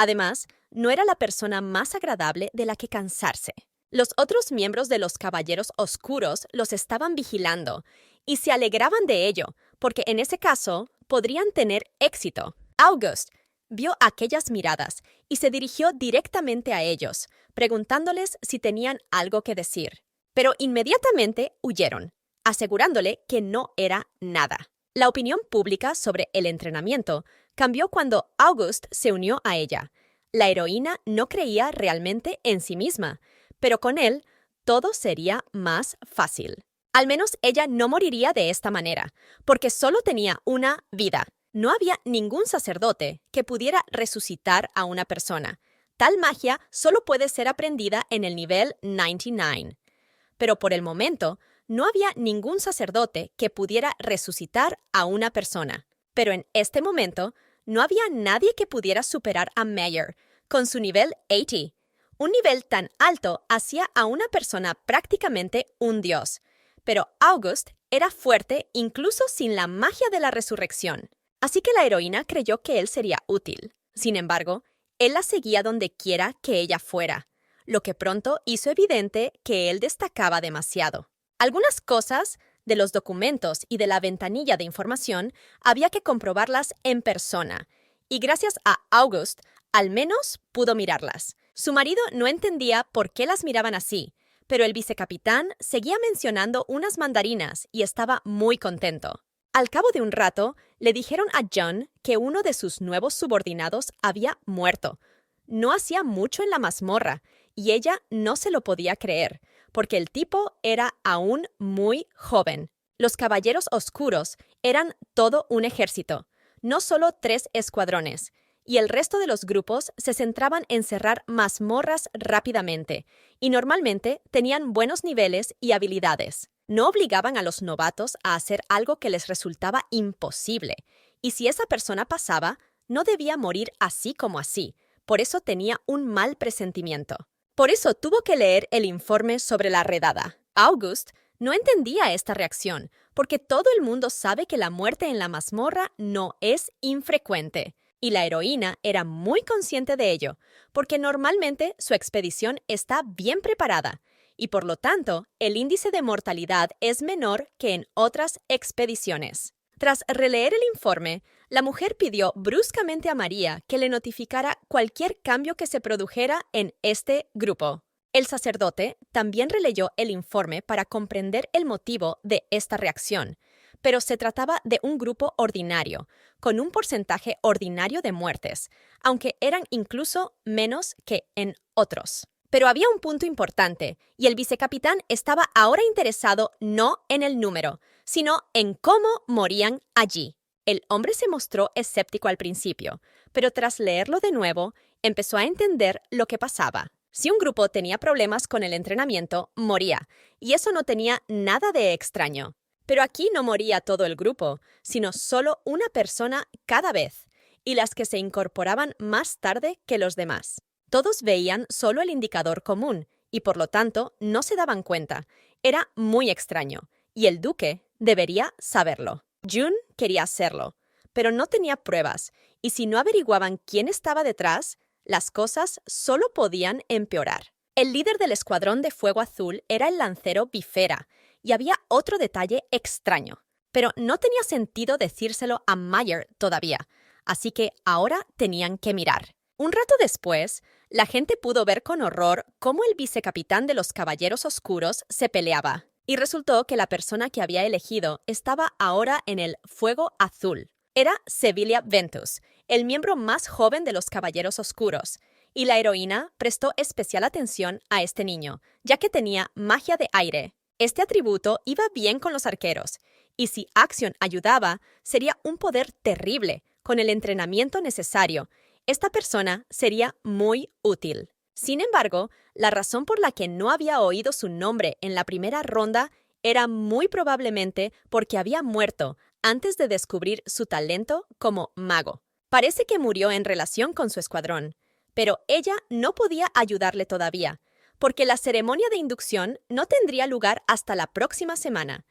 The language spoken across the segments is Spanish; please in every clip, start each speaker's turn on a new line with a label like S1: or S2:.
S1: Además, no era la persona más agradable de la que cansarse. Los otros miembros de los Caballeros Oscuros los estaban vigilando y se alegraban de ello, porque en ese caso podrían tener éxito. August vio aquellas miradas y se dirigió directamente a ellos, preguntándoles si tenían algo que decir. Pero inmediatamente huyeron, asegurándole que no era nada. La opinión pública sobre el entrenamiento cambió cuando August se unió a ella. La heroína no creía realmente en sí misma, pero con él todo sería más fácil. Al menos ella no moriría de esta manera, porque solo tenía una vida. No había ningún sacerdote que pudiera resucitar a una persona. Tal magia solo puede ser aprendida en el nivel 99. Pero por el momento, no había ningún sacerdote que pudiera resucitar a una persona. Pero en este momento, no había nadie que pudiera superar a Meyer con su nivel 80. Un nivel tan alto hacía a una persona prácticamente un dios. Pero August era fuerte incluso sin la magia de la resurrección. Así que la heroína creyó que él sería útil. Sin embargo, él la seguía donde quiera que ella fuera, lo que pronto hizo evidente que él destacaba demasiado. Algunas cosas de los documentos y de la ventanilla de información había que comprobarlas en persona, y gracias a August, al menos pudo mirarlas. Su marido no entendía por qué las miraban así, pero el vicecapitán seguía mencionando unas mandarinas y estaba muy contento. Al cabo de un rato, le dijeron a John que uno de sus nuevos subordinados había muerto. No hacía mucho en la mazmorra, y ella no se lo podía creer, porque el tipo era aún muy joven. Los Caballeros Oscuros eran todo un ejército, no solo 3 escuadrones, y el resto de los grupos se centraban en cerrar mazmorras rápidamente, y normalmente tenían buenos niveles y habilidades. No obligaban a los novatos a hacer algo que les resultaba imposible, y si esa persona pasaba, no debía morir así como así. Por eso tenía un mal presentimiento. Por eso tuvo que leer el informe sobre la redada. August no entendía esta reacción, porque todo el mundo sabe que la muerte en la mazmorra no es infrecuente. Y la heroína era muy consciente de ello, porque normalmente su expedición está bien preparada, y por lo tanto, el índice de mortalidad es menor que en otras expediciones. Tras releer el informe, la mujer pidió bruscamente a María que le notificara cualquier cambio que se produjera en este grupo. El sacerdote también releyó el informe para comprender el motivo de esta reacción, pero se trataba de un grupo ordinario, con un porcentaje ordinario de muertes, aunque eran incluso menos que en otros. Pero había un punto importante, y el vicecapitán estaba ahora interesado no en el número, sino en cómo morían allí. El hombre se mostró escéptico al principio, pero tras leerlo de nuevo, empezó a entender lo que pasaba. Si un grupo tenía problemas con el entrenamiento, moría, y eso no tenía nada de extraño. Pero aquí no moría todo el grupo, sino solo una persona cada vez, y las que se incorporaban más tarde que los demás. Todos veían solo el indicador común, y por lo tanto no se daban cuenta. Era muy extraño, y el duque debería saberlo. June quería hacerlo, pero no tenía pruebas, y si no averiguaban quién estaba detrás, las cosas solo podían empeorar. El líder del escuadrón de fuego azul era el lancero Bifera, y había otro detalle extraño, pero no tenía sentido decírselo a Meyer todavía, así que ahora tenían que mirar. Un rato después, la gente pudo ver con horror cómo el vicecapitán de los Caballeros Oscuros se peleaba, y resultó que la persona que había elegido estaba ahora en el Fuego Azul. Era Sevilla Ventus, el miembro más joven de los Caballeros Oscuros, y la heroína prestó especial atención a este niño, ya que tenía magia de aire. Este atributo iba bien con los arqueros, y si Axion ayudaba, sería un poder terrible. Con el entrenamiento necesario, esta persona sería muy útil. Sin embargo, la razón por la que no había oído su nombre en la primera ronda era muy probablemente porque había muerto antes de descubrir su talento como mago. Parece que murió en relación con su escuadrón, pero ella no podía ayudarle todavía, porque la ceremonia de inducción no tendría lugar hasta la próxima semana.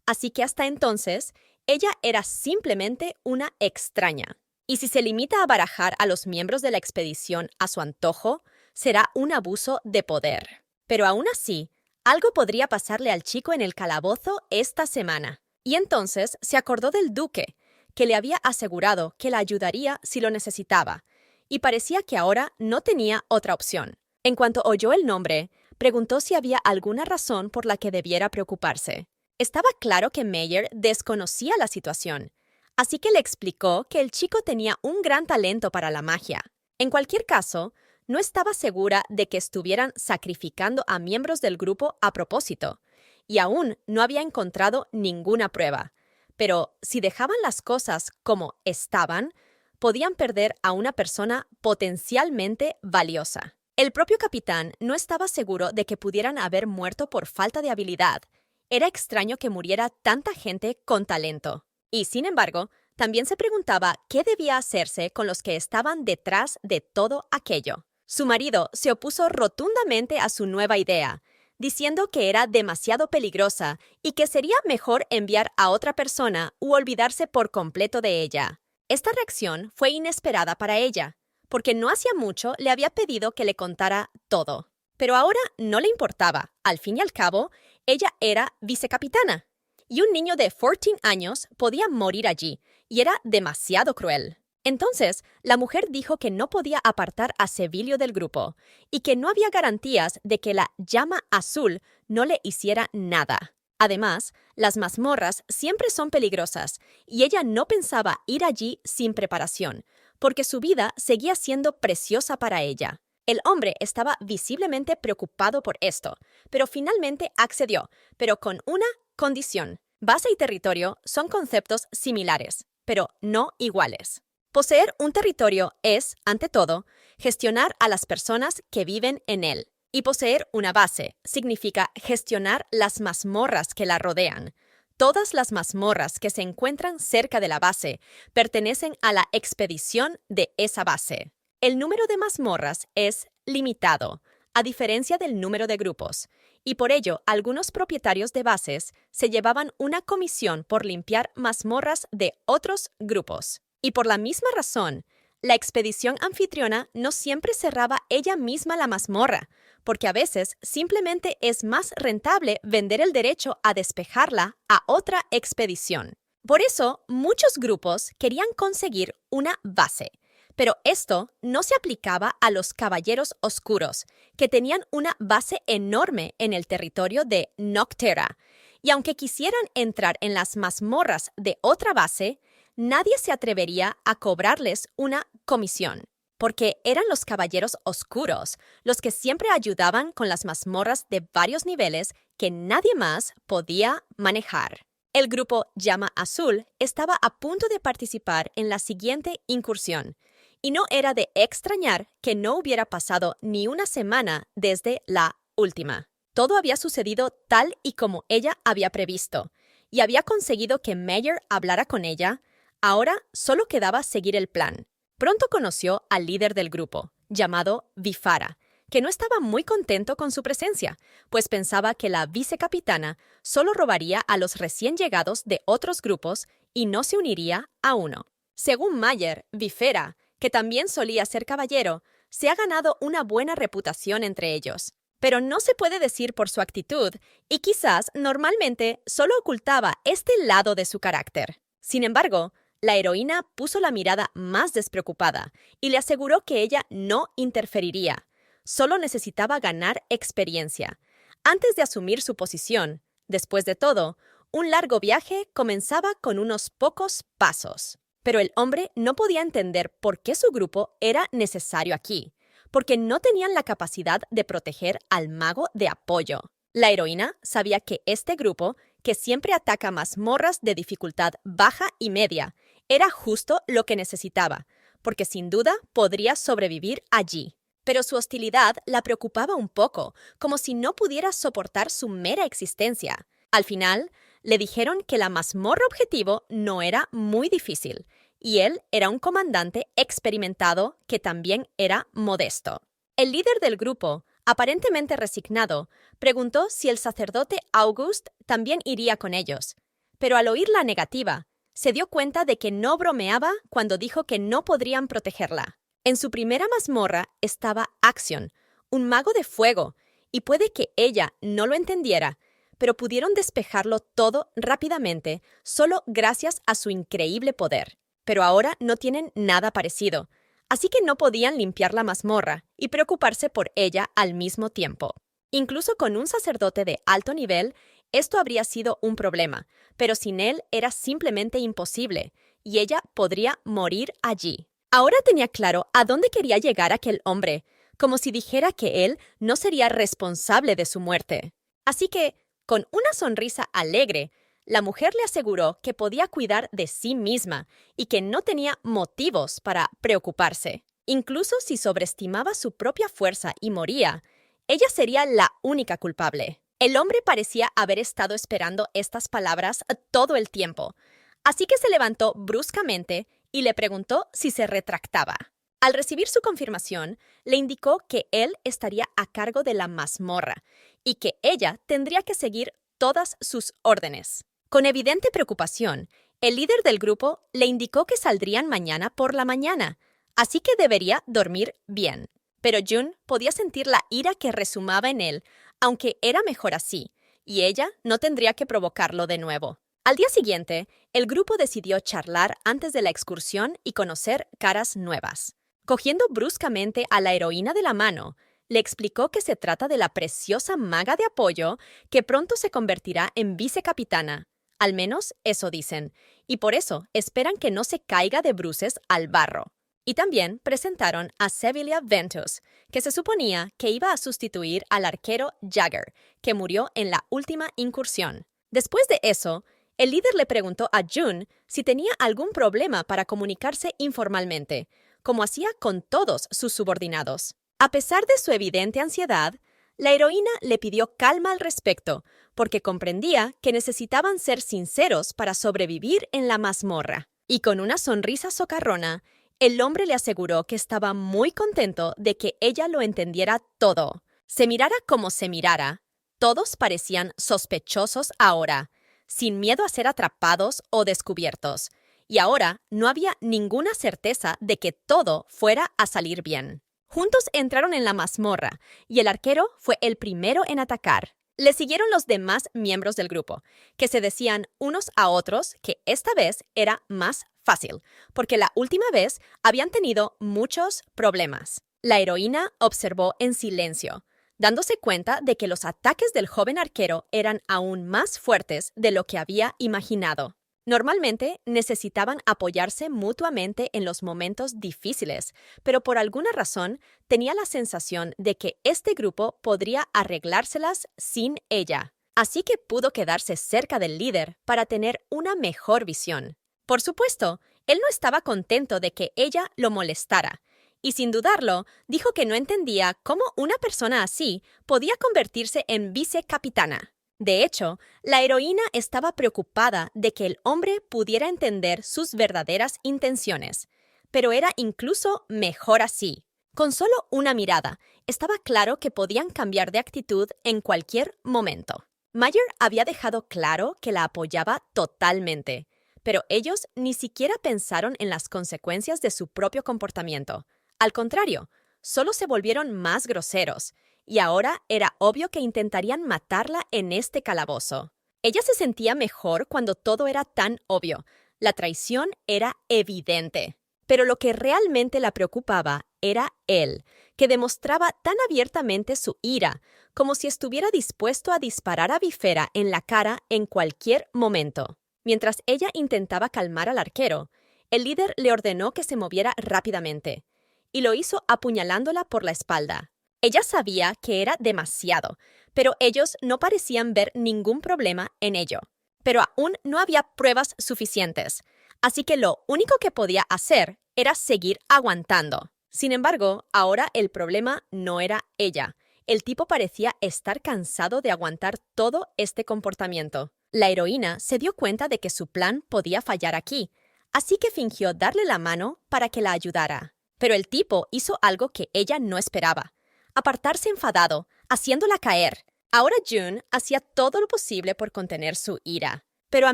S1: Así que hasta entonces, ella era simplemente una extraña. Y si se limita a barajar a los miembros de la expedición a su antojo, será un abuso de poder. Pero aún así, algo podría pasarle al chico en el calabozo esta semana. Y entonces se acordó del duque, que le había asegurado que la ayudaría si lo necesitaba, y parecía que ahora no tenía otra opción. En cuanto oyó el nombre, preguntó si había alguna razón por la que debiera preocuparse. Estaba claro que Meyer desconocía la situación, así que le explicó que el chico tenía un gran talento para la magia. En cualquier caso, no estaba segura de que estuvieran sacrificando a miembros del grupo a propósito, y aún no había encontrado ninguna prueba. Pero si dejaban las cosas como estaban, podían perder a una persona potencialmente valiosa. El propio capitán no estaba seguro de que pudieran haber muerto por falta de habilidad. Era extraño que muriera tanta gente con talento. Y, sin embargo, también se preguntaba qué debía hacerse con los que estaban detrás de todo aquello. Su marido se opuso rotundamente a su nueva idea, diciendo que era demasiado peligrosa y que sería mejor enviar a otra persona u olvidarse por completo de ella. Esta reacción fue inesperada para ella, porque no hacía mucho le había pedido que le contara todo. Pero ahora no le importaba. Al fin y al cabo, ella era vicecapitana. Y un niño de 14 años podía morir allí, y era demasiado cruel. Entonces, la mujer dijo que no podía apartar a Sevilio del grupo, y que no había garantías de que la llama azul no le hiciera nada. Además, las mazmorras siempre son peligrosas, y ella no pensaba ir allí sin preparación, porque su vida seguía siendo preciosa para ella. El hombre estaba visiblemente preocupado por esto, pero finalmente accedió, pero con una condición. Base y territorio son conceptos similares, pero no iguales. Poseer un territorio es, ante todo, gestionar a las personas que viven en él. Y poseer una base significa gestionar las mazmorras que la rodean. Todas las mazmorras que se encuentran cerca de la base pertenecen a la expedición de esa base. El número de mazmorras es limitado, a diferencia del número de grupos, y por ello algunos propietarios de bases se llevaban una comisión por limpiar mazmorras de otros grupos. Y por la misma razón, la expedición anfitriona no siempre cerraba ella misma la mazmorra, porque a veces simplemente es más rentable vender el derecho a despejarla a otra expedición. Por eso, muchos grupos querían conseguir una base, pero esto no se aplicaba a los Caballeros Oscuros, que tenían una base enorme en el territorio de Noctera, y aunque quisieran entrar en las mazmorras de otra base, nadie se atrevería a cobrarles una comisión, porque eran los Caballeros Oscuros los que siempre ayudaban con las mazmorras de varios niveles que nadie más podía manejar. El grupo Llama Azul estaba a punto de participar en la siguiente incursión, y no era de extrañar que no hubiera pasado ni una semana desde la última. Todo había sucedido tal y como ella había previsto, y había conseguido que Meyer hablara con ella. Ahora solo quedaba seguir el plan. Pronto conoció al líder del grupo, llamado Vifara, que no estaba muy contento con su presencia, pues pensaba que la vicecapitana solo robaría a los recién llegados de otros grupos y no se uniría a uno. Según Meyer, Vifara, que también solía ser caballero, se ha ganado una buena reputación entre ellos. Pero no se puede decir por su actitud, y quizás normalmente solo ocultaba este lado de su carácter. Sin embargo, la heroína puso la mirada más despreocupada y le aseguró que ella no interferiría. Solo necesitaba ganar experiencia. Antes de asumir su posición, después de todo, un largo viaje comenzaba con unos pocos pasos. Pero el hombre no podía entender por qué su grupo era necesario aquí, porque no tenían la capacidad de proteger al mago de apoyo. La heroína sabía que este grupo, que siempre ataca mazmorras de dificultad baja y media, era justo lo que necesitaba, porque sin duda podría sobrevivir allí. Pero su hostilidad la preocupaba un poco, como si no pudiera soportar su mera existencia. Al final, le dijeron que la mazmorra objetivo no era muy difícil, y él era un comandante experimentado que también era modesto. El líder del grupo, aparentemente resignado, preguntó si el sacerdote August también iría con ellos, pero al oír la negativa, Se dio cuenta de que no bromeaba cuando dijo que no podrían protegerla. En su primera mazmorra estaba Axion, un mago de fuego, y puede que ella no lo entendiera, pero pudieron despejarlo todo rápidamente solo gracias a su increíble poder. Pero ahora no tienen nada parecido, así que no podían limpiar la mazmorra y preocuparse por ella al mismo tiempo. Incluso con un sacerdote de alto nivel, esto habría sido un problema, pero sin él era simplemente imposible, y ella podría morir allí. Ahora tenía claro a dónde quería llegar aquel hombre, como si dijera que él no sería responsable de su muerte. Así que, con una sonrisa alegre, la mujer le aseguró que podía cuidar de sí misma y que no tenía motivos para preocuparse. Incluso si sobreestimaba su propia fuerza y moría, ella sería la única culpable. El hombre parecía haber estado esperando estas palabras todo el tiempo, así que se levantó bruscamente y le preguntó si se retractaba. Al recibir su confirmación, le indicó que él estaría a cargo de la mazmorra y que ella tendría que seguir todas sus órdenes. Con evidente preocupación, el líder del grupo le indicó que saldrían mañana por la mañana, así que debería dormir bien. Pero June podía sentir la ira que rezumaba en él, aunque era mejor así, y ella no tendría que provocarlo de nuevo. Al día siguiente, el grupo decidió charlar antes de la excursión y conocer caras nuevas. Cogiendo bruscamente a la heroína de la mano, le explicó que se trata de la preciosa maga de apoyo que pronto se convertirá en vicecapitana. Al menos eso dicen, y por eso esperan que no se caiga de bruces al barro. Y también presentaron a Sevilla Ventus, que se suponía que iba a sustituir al arquero Jagger, que murió en la última incursión. Después de eso, el líder le preguntó a June si tenía algún problema para comunicarse informalmente, como hacía con todos sus subordinados. A pesar de su evidente ansiedad, la heroína le pidió calma al respecto, porque comprendía que necesitaban ser sinceros para sobrevivir en la mazmorra. Y con una sonrisa socarrona, el hombre le aseguró que estaba muy contento de que ella lo entendiera todo. Se mirara como se mirara, todos parecían sospechosos ahora, sin miedo a ser atrapados o descubiertos, y ahora no había ninguna certeza de que todo fuera a salir bien. Juntos entraron en la mazmorra, y el arquero fue el primero en atacar. Le siguieron los demás miembros del grupo, que se decían unos a otros que esta vez era más fácil, porque la última vez habían tenido muchos problemas. La heroína observó en silencio, dándose cuenta de que los ataques del joven arquero eran aún más fuertes de lo que había imaginado. Normalmente necesitaban apoyarse mutuamente en los momentos difíciles, pero por alguna razón tenía la sensación de que este grupo podría arreglárselas sin ella. Así que pudo quedarse cerca del líder para tener una mejor visión. Por supuesto, él no estaba contento de que ella lo molestara, y sin dudarlo, dijo que no entendía cómo una persona así podía convertirse en vicecapitana. De hecho, la heroína estaba preocupada de que el hombre pudiera entender sus verdaderas intenciones, pero era incluso mejor así. Con solo una mirada, estaba claro que podían cambiar de actitud en cualquier momento. Mayer había dejado claro que la apoyaba totalmente, pero ellos ni siquiera pensaron en las consecuencias de su propio comportamiento. Al contrario, solo se volvieron más groseros, y ahora era obvio que intentarían matarla en este calabozo. Ella se sentía mejor cuando todo era tan obvio. La traición era evidente. Pero lo que realmente la preocupaba era él, que demostraba tan abiertamente su ira, como si estuviera dispuesto a disparar a Bifera en la cara en cualquier momento. Mientras ella intentaba calmar al arquero, el líder le ordenó que se moviera rápidamente, y lo hizo apuñalándola por la espalda. Ella sabía que era demasiado, pero ellos no parecían ver ningún problema en ello. Pero aún no había pruebas suficientes, así que lo único que podía hacer era seguir aguantando. Sin embargo, ahora el problema no era ella. El tipo parecía estar cansado de aguantar todo este comportamiento. La heroína se dio cuenta de que su plan podía fallar aquí, así que fingió darle la mano para que la ayudara. Pero el tipo hizo algo que ella no esperaba: apartarse enfadado, haciéndola caer. Ahora June hacía todo lo posible por contener su ira, Pero a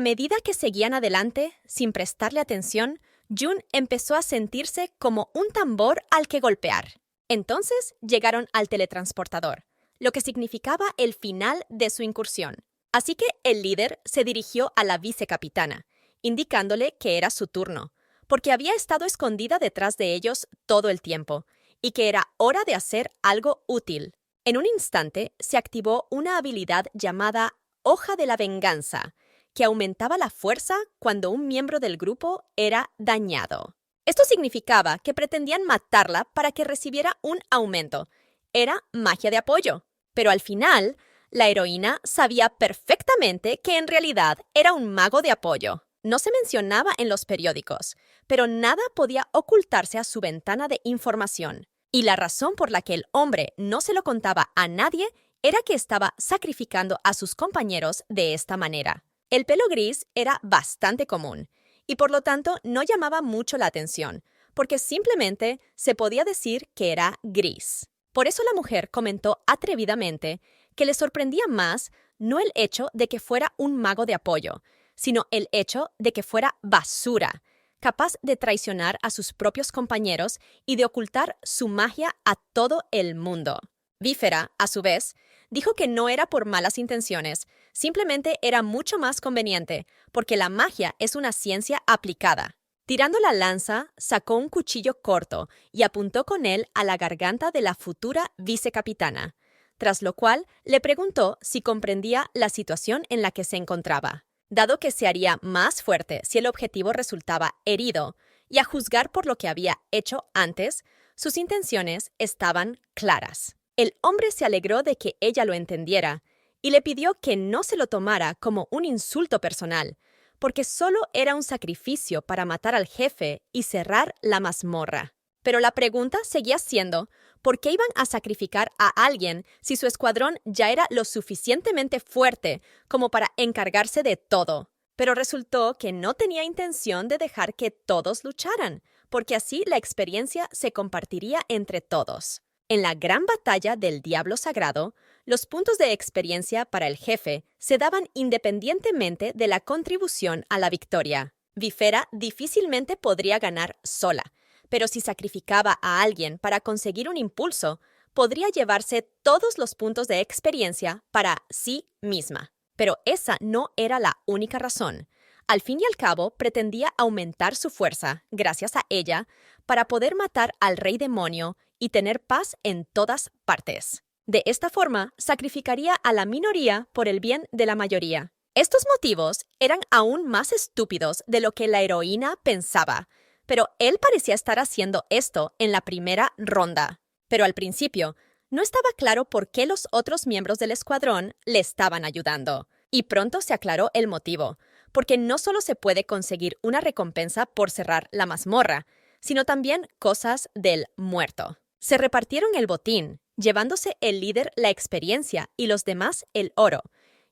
S1: medida que seguían adelante, sin prestarle atención, Jun empezó a sentirse como un tambor al que golpear. Entonces llegaron al teletransportador, lo que significaba el final de su incursión. Así que el líder se dirigió a la vicecapitana, indicándole que era su turno, porque había estado escondida detrás de ellos todo el tiempo, y que era hora de hacer algo útil. En un instante se activó una habilidad llamada Hoja de la Venganza, que aumentaba la fuerza cuando un miembro del grupo era dañado. Esto significaba que pretendían matarla para que recibiera un aumento. Era magia de apoyo. Pero al final, la heroína sabía perfectamente que en realidad era un mago de apoyo. No se mencionaba en los periódicos, pero nada podía ocultarse a su ventana de información. Y la razón por la que el hombre no se lo contaba a nadie era que estaba sacrificando a sus compañeros de esta manera. El pelo gris era bastante común y por lo tanto no llamaba mucho la atención, porque simplemente se podía decir que era gris. Por eso la mujer comentó atrevidamente que le sorprendía más no el hecho de que fuera un mago de apoyo, sino el hecho de que fuera basura, capaz de traicionar a sus propios compañeros y de ocultar su magia a todo el mundo. Vífera, a su vez, dijo que no era por malas intenciones, simplemente era mucho más conveniente, porque la magia es una ciencia aplicada. Tirando la lanza, sacó un cuchillo corto y apuntó con él a la garganta de la futura vicecapitana, tras lo cual le preguntó si comprendía la situación en la que se encontraba, dado que se haría más fuerte si el objetivo resultaba herido, y a juzgar por lo que había hecho antes, sus intenciones estaban claras. El hombre se alegró de que ella lo entendiera y le pidió que no se lo tomara como un insulto personal, porque solo era un sacrificio para matar al jefe y cerrar la mazmorra. Pero la pregunta seguía siendo, ¿por qué iban a sacrificar a alguien si su escuadrón ya era lo suficientemente fuerte como para encargarse de todo? Pero resultó que no tenía intención de dejar que todos lucharan, porque así la experiencia se compartiría entre todos. En la gran batalla del Diablo Sagrado, los puntos de experiencia para el jefe se daban independientemente de la contribución a la victoria. Vífera difícilmente podría ganar sola, pero si sacrificaba a alguien para conseguir un impulso, podría llevarse todos los puntos de experiencia para sí misma. Pero esa no era la única razón. Al fin y al cabo, pretendía aumentar su fuerza, gracias a ella, para poder matar al rey demonio y tener paz en todas partes. De esta forma, sacrificaría a la minoría por el bien de la mayoría. Estos motivos eran aún más estúpidos de lo que la heroína pensaba, pero él parecía estar haciendo esto en la primera ronda. Pero al principio, no estaba claro por qué los otros miembros del escuadrón le estaban ayudando. Y pronto se aclaró el motivo, porque no solo se puede conseguir una recompensa por cerrar la mazmorra, sino también cosas del muerto. Se repartieron el botín, llevándose el líder la experiencia y los demás el oro,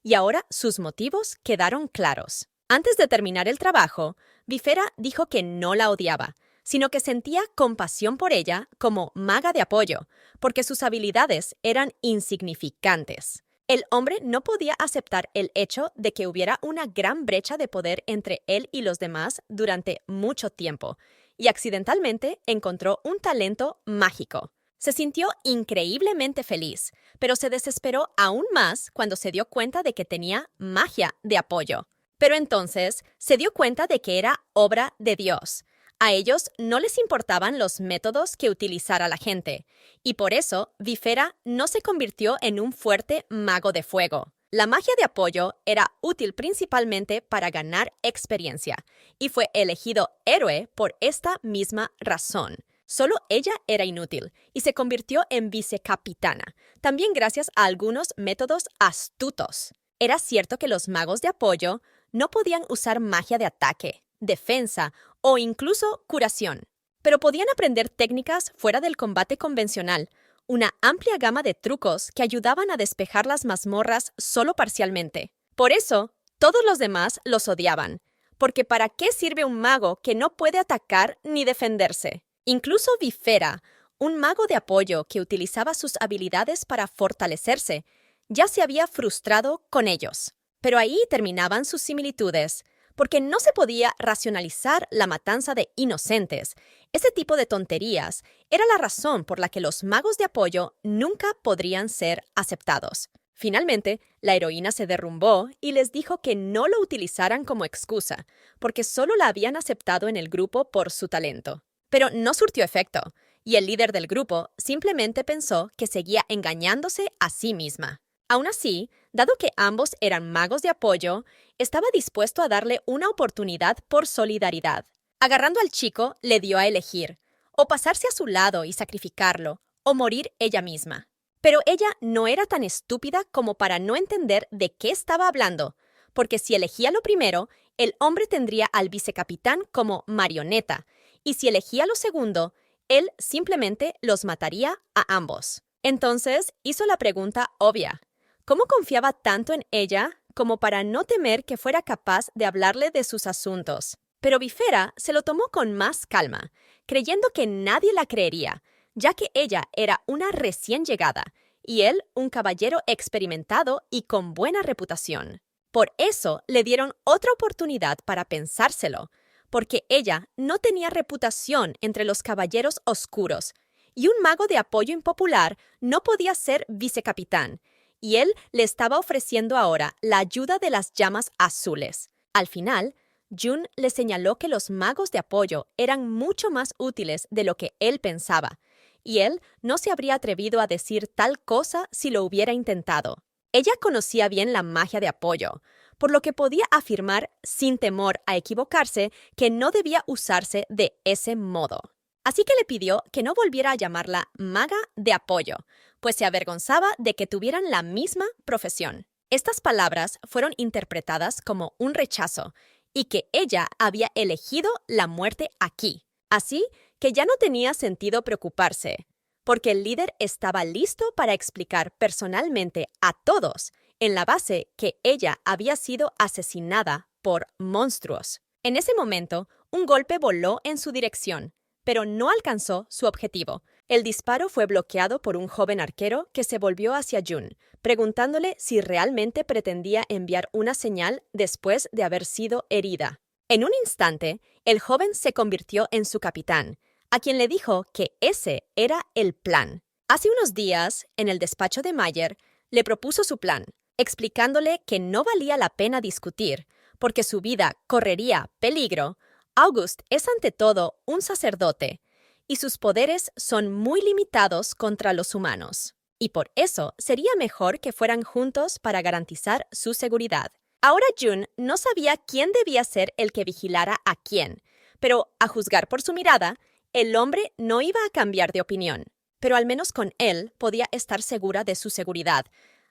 S1: y ahora sus motivos quedaron claros. Antes de terminar el trabajo, Vífera dijo que no la odiaba, sino que sentía compasión por ella como maga de apoyo, porque sus habilidades eran insignificantes. El hombre no podía aceptar el hecho de que hubiera una gran brecha de poder entre él y los demás durante mucho tiempo, y accidentalmente encontró un talento mágico. Se sintió increíblemente feliz, pero se desesperó aún más cuando se dio cuenta de que tenía magia de apoyo. Pero entonces se dio cuenta de que era obra de Dios. A ellos no les importaban los métodos que utilizara la gente, y por eso Vífera no se convirtió en un fuerte mago de fuego. La magia de apoyo era útil principalmente para ganar experiencia, y fue elegido héroe por esta misma razón. Solo ella era inútil, y se convirtió en vicecapitana, también gracias a algunos métodos astutos. Era cierto que los magos de apoyo no podían usar magia de ataque, defensa o incluso curación, pero podían aprender técnicas fuera del combate convencional, una amplia gama de trucos que ayudaban a despejar las mazmorras solo parcialmente. Por eso, todos los demás los odiaban, porque ¿para qué sirve un mago que no puede atacar ni defenderse? Incluso Vífera, un mago de apoyo que utilizaba sus habilidades para fortalecerse, ya se había frustrado con ellos. Pero ahí terminaban sus similitudes, porque no se podía racionalizar la matanza de inocentes. Ese tipo de tonterías era la razón por la que los magos de apoyo nunca podrían ser aceptados. Finalmente, la heroína se derrumbó y les dijo que no lo utilizaran como excusa, porque solo la habían aceptado en el grupo por su talento. Pero no surtió efecto, y el líder del grupo simplemente pensó que seguía engañándose a sí misma. Aún así, dado que ambos eran magos de apoyo, estaba dispuesto a darle una oportunidad por solidaridad. Agarrando al chico, le dio a elegir, o pasarse a su lado y sacrificarlo, o morir ella misma. Pero ella no era tan estúpida como para no entender de qué estaba hablando, porque si elegía lo primero, el hombre tendría al vicecapitán como marioneta, y si elegía lo segundo, él simplemente los mataría a ambos. Entonces hizo la pregunta obvia. ¿Cómo confiaba tanto en ella como para no temer que fuera capaz de hablarle de sus asuntos? Pero Bifera se lo tomó con más calma, creyendo que nadie la creería, ya que ella era una recién llegada y él un caballero experimentado y con buena reputación. Por eso le dieron otra oportunidad para pensárselo, porque ella no tenía reputación entre los caballeros oscuros, y un mago de apoyo impopular no podía ser vicecapitán, y él le estaba ofreciendo ahora la ayuda de las llamas azules. Al final, Jun le señaló que los magos de apoyo eran mucho más útiles de lo que él pensaba, y él no se habría atrevido a decir tal cosa si lo hubiera intentado. Ella conocía bien la magia de apoyo, por lo que podía afirmar sin temor a equivocarse que no debía usarse de ese modo. Así que le pidió que no volviera a llamarla maga de apoyo, pues se avergonzaba de que tuvieran la misma profesión. Estas palabras fueron interpretadas como un rechazo y que ella había elegido la muerte aquí. Así que ya no tenía sentido preocuparse, porque el líder estaba listo para explicar personalmente a todos en la base que ella había sido asesinada por monstruos. En ese momento, un golpe voló en su dirección, pero no alcanzó su objetivo. El disparo fue bloqueado por un joven arquero que se volvió hacia Jun, preguntándole si realmente pretendía enviar una señal después de haber sido herida. En un instante, el joven se convirtió en su capitán, a quien le dijo que ese era el plan. Hace unos días, en el despacho de Mayer, le propuso su plan, explicándole que no valía la pena discutir, porque su vida correría peligro. August es ante todo un sacerdote, y sus poderes son muy limitados contra los humanos, y por eso sería mejor que fueran juntos para garantizar su seguridad. Ahora Jun no sabía quién debía ser el que vigilara a quién, pero a juzgar por su mirada, el hombre no iba a cambiar de opinión, pero al menos con él podía estar segura de su seguridad,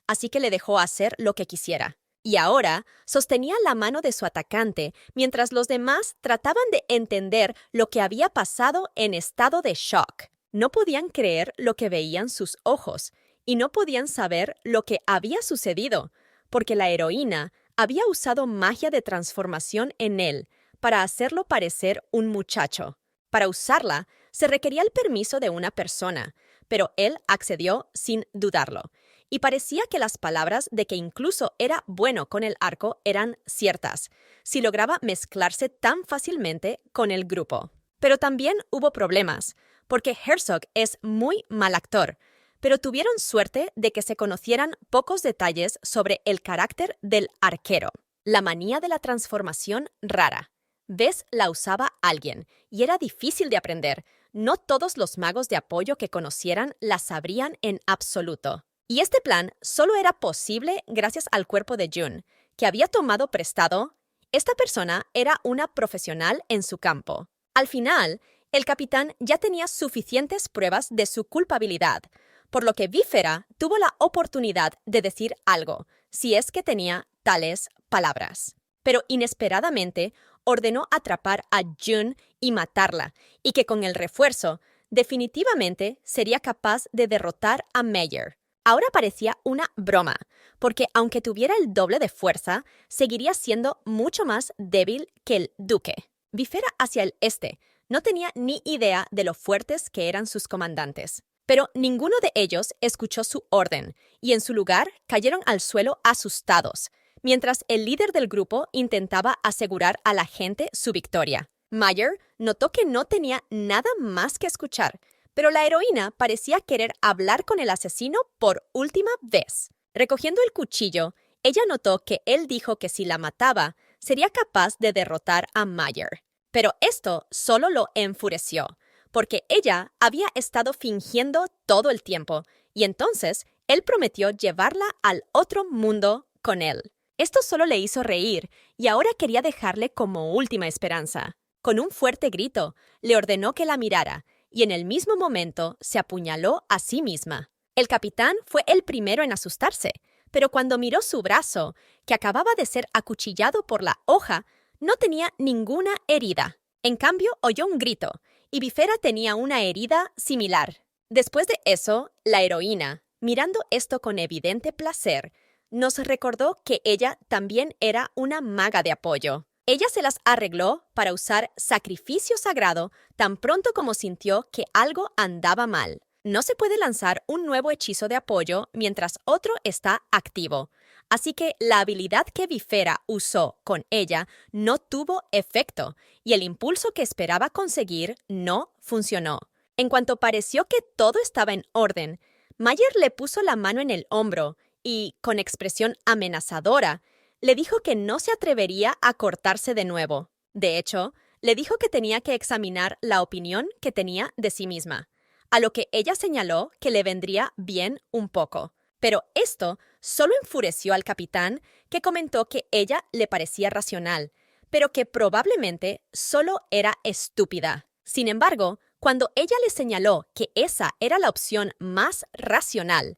S1: así que le dejó hacer lo que quisiera. Y ahora sostenía la mano de su atacante mientras los demás trataban de entender lo que había pasado en estado de shock. No podían creer lo que veían sus ojos y no podían saber lo que había sucedido, porque la heroína había usado magia de transformación en él para hacerlo parecer un muchacho. Para usarla, se requería el permiso de una persona, pero él accedió sin dudarlo. Y parecía que las palabras de que incluso era bueno con el arco eran ciertas, si lograba mezclarse tan fácilmente con el grupo. Pero también hubo problemas, porque Herzog es muy mal actor, pero tuvieron suerte de que se conocieran pocos detalles sobre el carácter del arquero. La manía de la transformación rara. Vez la usaba alguien, y era difícil de aprender. No todos los magos de apoyo que conocieran la sabrían en absoluto. Y este plan solo era posible gracias al cuerpo de Jun, que había tomado prestado. Esta persona era una profesional en su campo. Al final, el capitán ya tenía suficientes pruebas de su culpabilidad, por lo que Bifera tuvo la oportunidad de decir algo, si es que tenía tales palabras. Pero inesperadamente ordenó atrapar a Jun y matarla, y que con el refuerzo, definitivamente sería capaz de derrotar a Mayer. Ahora parecía una broma, porque aunque tuviera el doble de fuerza, seguiría siendo mucho más débil que el duque. Bifera hacia el este no tenía ni idea de lo fuertes que eran sus comandantes. Pero ninguno de ellos escuchó su orden, y en su lugar cayeron al suelo asustados, mientras el líder del grupo intentaba asegurar a la gente su victoria. Meyer notó que no tenía nada más que escuchar, pero la heroína parecía querer hablar con el asesino por última vez. Recogiendo el cuchillo, ella notó que él dijo que si la mataba, sería capaz de derrotar a Meyer. Pero esto solo lo enfureció, porque ella había estado fingiendo todo el tiempo, y entonces él prometió llevarla al otro mundo con él. Esto solo le hizo reír, y ahora quería dejarle como última esperanza. Con un fuerte grito, le ordenó que la mirara, y en el mismo momento se apuñaló a sí misma. El capitán fue el primero en asustarse, pero cuando miró su brazo, que acababa de ser acuchillado por la hoja, no tenía ninguna herida. En cambio, oyó un grito, y Bifera tenía una herida similar. Después de eso, la heroína, mirando esto con evidente placer, nos recordó que ella también era una maga de apoyo. Ella se las arregló para usar sacrificio sagrado tan pronto como sintió que algo andaba mal. No se puede lanzar un nuevo hechizo de apoyo mientras otro está activo. Así que la habilidad que Bifera usó con ella no tuvo efecto y el impulso que esperaba conseguir no funcionó. En cuanto pareció que todo estaba en orden, Meyer le puso la mano en el hombro y, con expresión amenazadora, le dijo que no se atrevería a cortarse de nuevo. De hecho, le dijo que tenía que examinar la opinión que tenía de sí misma, a lo que ella señaló que le vendría bien un poco. Pero esto solo enfureció al capitán, que comentó que ella le parecía racional, pero que probablemente solo era estúpida. Sin embargo, cuando ella le señaló que esa era la opción más racional,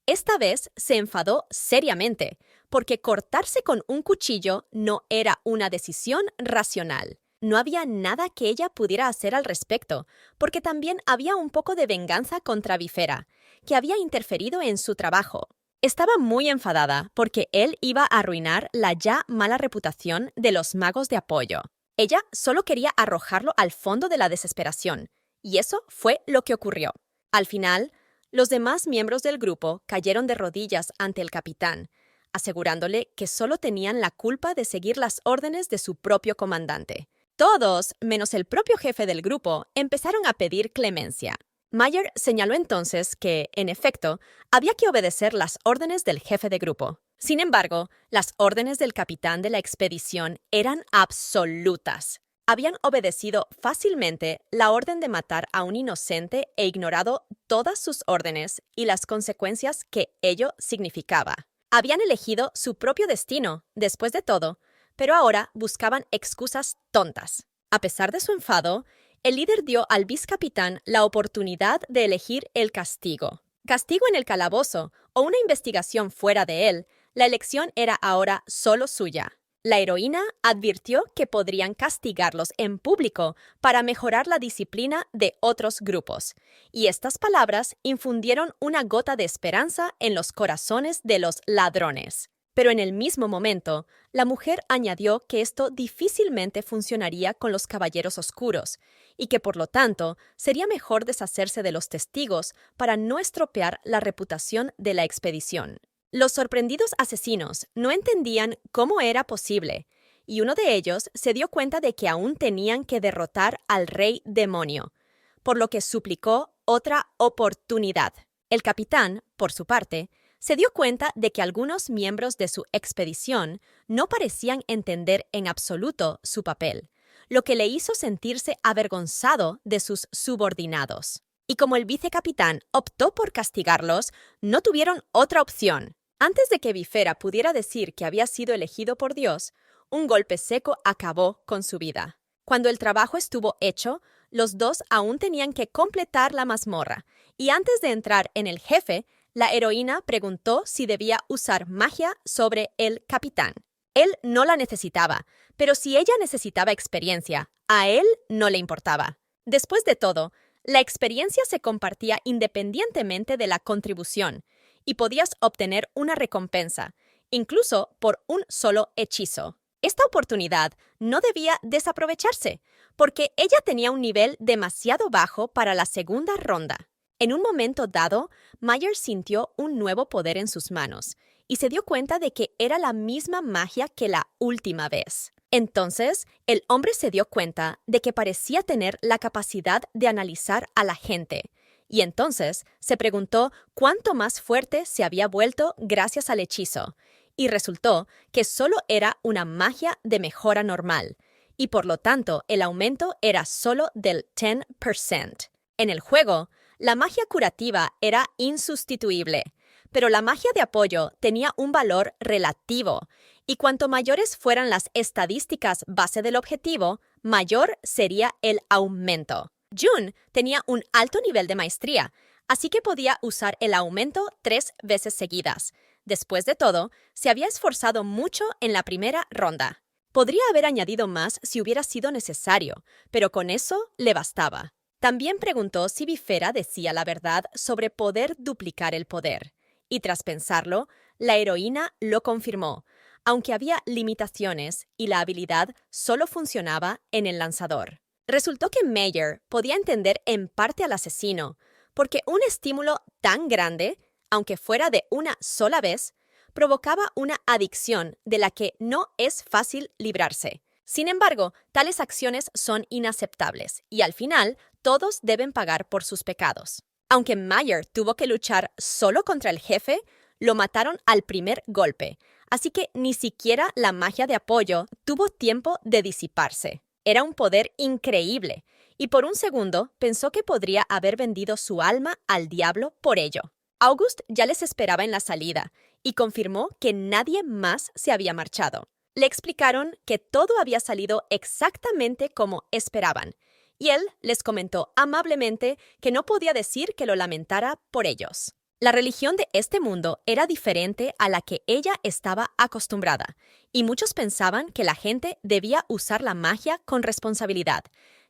S1: esta vez se enfadó seriamente, porque cortarse con un cuchillo no era una decisión racional. No había nada que ella pudiera hacer al respecto, porque también había un poco de venganza contra Bifera, que había interferido en su trabajo. Estaba muy enfadada porque él iba a arruinar la ya mala reputación de los magos de apoyo. Ella solo quería arrojarlo al fondo de la desesperación, y eso fue lo que ocurrió. Al final, los demás miembros del grupo cayeron de rodillas ante el capitán, asegurándole que solo tenían la culpa de seguir las órdenes de su propio comandante. Todos, menos el propio jefe del grupo, empezaron a pedir clemencia. Meyer señaló entonces que, en efecto, había que obedecer las órdenes del jefe de grupo. Sin embargo, las órdenes del capitán de la expedición eran absolutas. Habían obedecido fácilmente la orden de matar a un inocente e ignorado todas sus órdenes y las consecuencias que ello significaba. Habían elegido su propio destino, después de todo, pero ahora buscaban excusas tontas. A pesar de su enfado, el líder dio al vicecapitán la oportunidad de elegir el castigo. Castigo en el calabozo o una investigación fuera de él, la elección era ahora solo suya. La heroína advirtió que podrían castigarlos en público para mejorar la disciplina de otros grupos, y estas palabras infundieron una gota de esperanza en los corazones de los ladrones. Pero en el mismo momento, la mujer añadió que esto difícilmente funcionaría con los caballeros oscuros, y que por lo tanto sería mejor deshacerse de los testigos para no estropear la reputación de la expedición. Los sorprendidos asesinos no entendían cómo era posible, y uno de ellos se dio cuenta de que aún tenían que derrotar al rey demonio, por lo que suplicó otra oportunidad. El capitán, por su parte, se dio cuenta de que algunos miembros de su expedición no parecían entender en absoluto su papel, lo que le hizo sentirse avergonzado de sus subordinados. Y como el vicecapitán optó por castigarlos, no tuvieron otra opción. Antes de que Bifera pudiera decir que había sido elegido por Dios, un golpe seco acabó con su vida. Cuando el trabajo estuvo hecho, los dos aún tenían que completar la mazmorra, y antes de entrar en el jefe, la heroína preguntó si debía usar magia sobre el capitán. Él no la necesitaba, pero si ella necesitaba experiencia, a él no le importaba. Después de todo, la experiencia se compartía independientemente de la contribución, y podías obtener una recompensa, incluso por un solo hechizo. Esta oportunidad no debía desaprovecharse, porque ella tenía un nivel demasiado bajo para la segunda ronda. En un momento dado, Meyer sintió un nuevo poder en sus manos y se dio cuenta de que era la misma magia que la última vez. Entonces, el hombre se dio cuenta de que parecía tener la capacidad de analizar a la gente, y entonces se preguntó cuánto más fuerte se había vuelto gracias al hechizo, y resultó que solo era una magia de mejora normal, y por lo tanto el aumento era solo del 10%. En el juego, la magia curativa era insustituible, pero la magia de apoyo tenía un valor relativo, y cuanto mayores fueran las estadísticas base del objetivo, mayor sería el aumento. Jun tenía un alto nivel de maestría, así que podía usar el aumento 3 veces seguidas. Después de todo, se había esforzado mucho en la primera ronda. Podría haber añadido más si hubiera sido necesario, pero con eso le bastaba. También preguntó si Bifera decía la verdad sobre poder duplicar el poder. Y tras pensarlo, la heroína lo confirmó, aunque había limitaciones y la habilidad solo funcionaba en el lanzador. Resultó que Meyer podía entender en parte al asesino, porque un estímulo tan grande, aunque fuera de una sola vez, provocaba una adicción de la que no es fácil librarse. Sin embargo, tales acciones son inaceptables y al final todos deben pagar por sus pecados. Aunque Meyer tuvo que luchar solo contra el jefe, lo mataron al primer golpe, así que ni siquiera la magia de apoyo tuvo tiempo de disiparse. Era un poder increíble, y por un segundo pensó que podría haber vendido su alma al diablo por ello. August ya les esperaba en la salida, y confirmó que nadie más se había marchado. Le explicaron que todo había salido exactamente como esperaban, y él les comentó amablemente que no podía decir que lo lamentara por ellos. La religión de este mundo era diferente a la que ella estaba acostumbrada, y muchos pensaban que la gente debía usar la magia con responsabilidad,